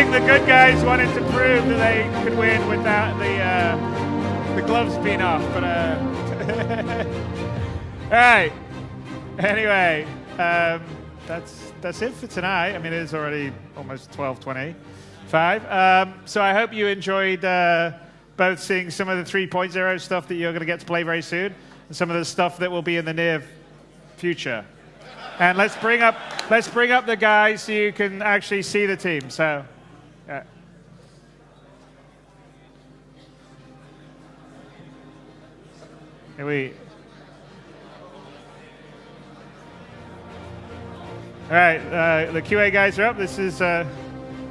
think the good guys wanted to prove that they could win without the gloves being off, but all right. Anyway, that's it for tonight. I mean, it is already almost 12:25. So I hope you enjoyed both seeing some of the 3.0 stuff that you're going to get to play very soon, and some of the stuff that will be in the near future. And let's bring up the guys so you can actually see the team. So, yeah. Here we. All right, the QA guys are up. This is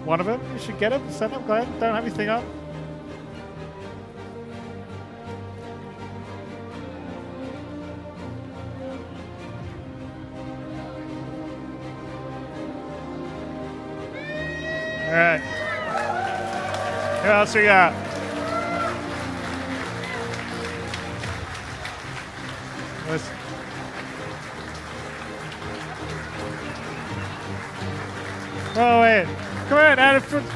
one of them. You should get him. Stand up, Glenn. Don't have anything up. All right. Who else we got? Oh, wait. Come on, out of front.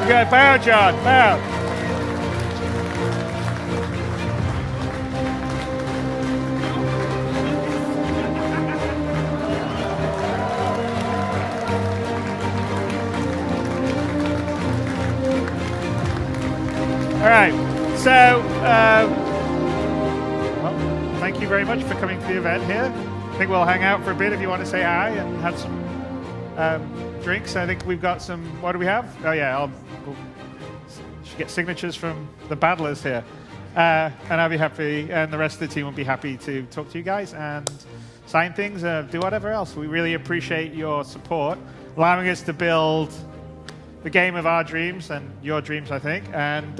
You got bow, John. Bow. All right, so well, thank you very much for coming to the event here. I think we'll hang out for a bit if you want to say hi and have some drinks. I think we've got some. What do we have? Oh yeah, we'll should get signatures from the battlers here, and I'll be happy, and the rest of the team will be happy to talk to you guys and sign things, do whatever else. We really appreciate your support, allowing us to build the game of our dreams and your dreams, I think, and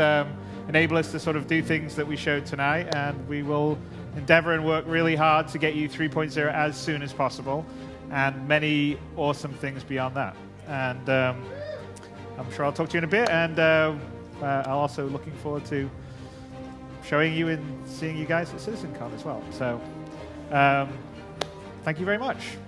enable us to sort of do things that we showed tonight. And we will endeavor and work really hard to get you 3.0 as soon as possible, and many awesome things beyond that. And I'm sure I'll talk to you in a bit, and I'm also looking forward to showing you and seeing you guys at CitizenCon as well. So thank you very much.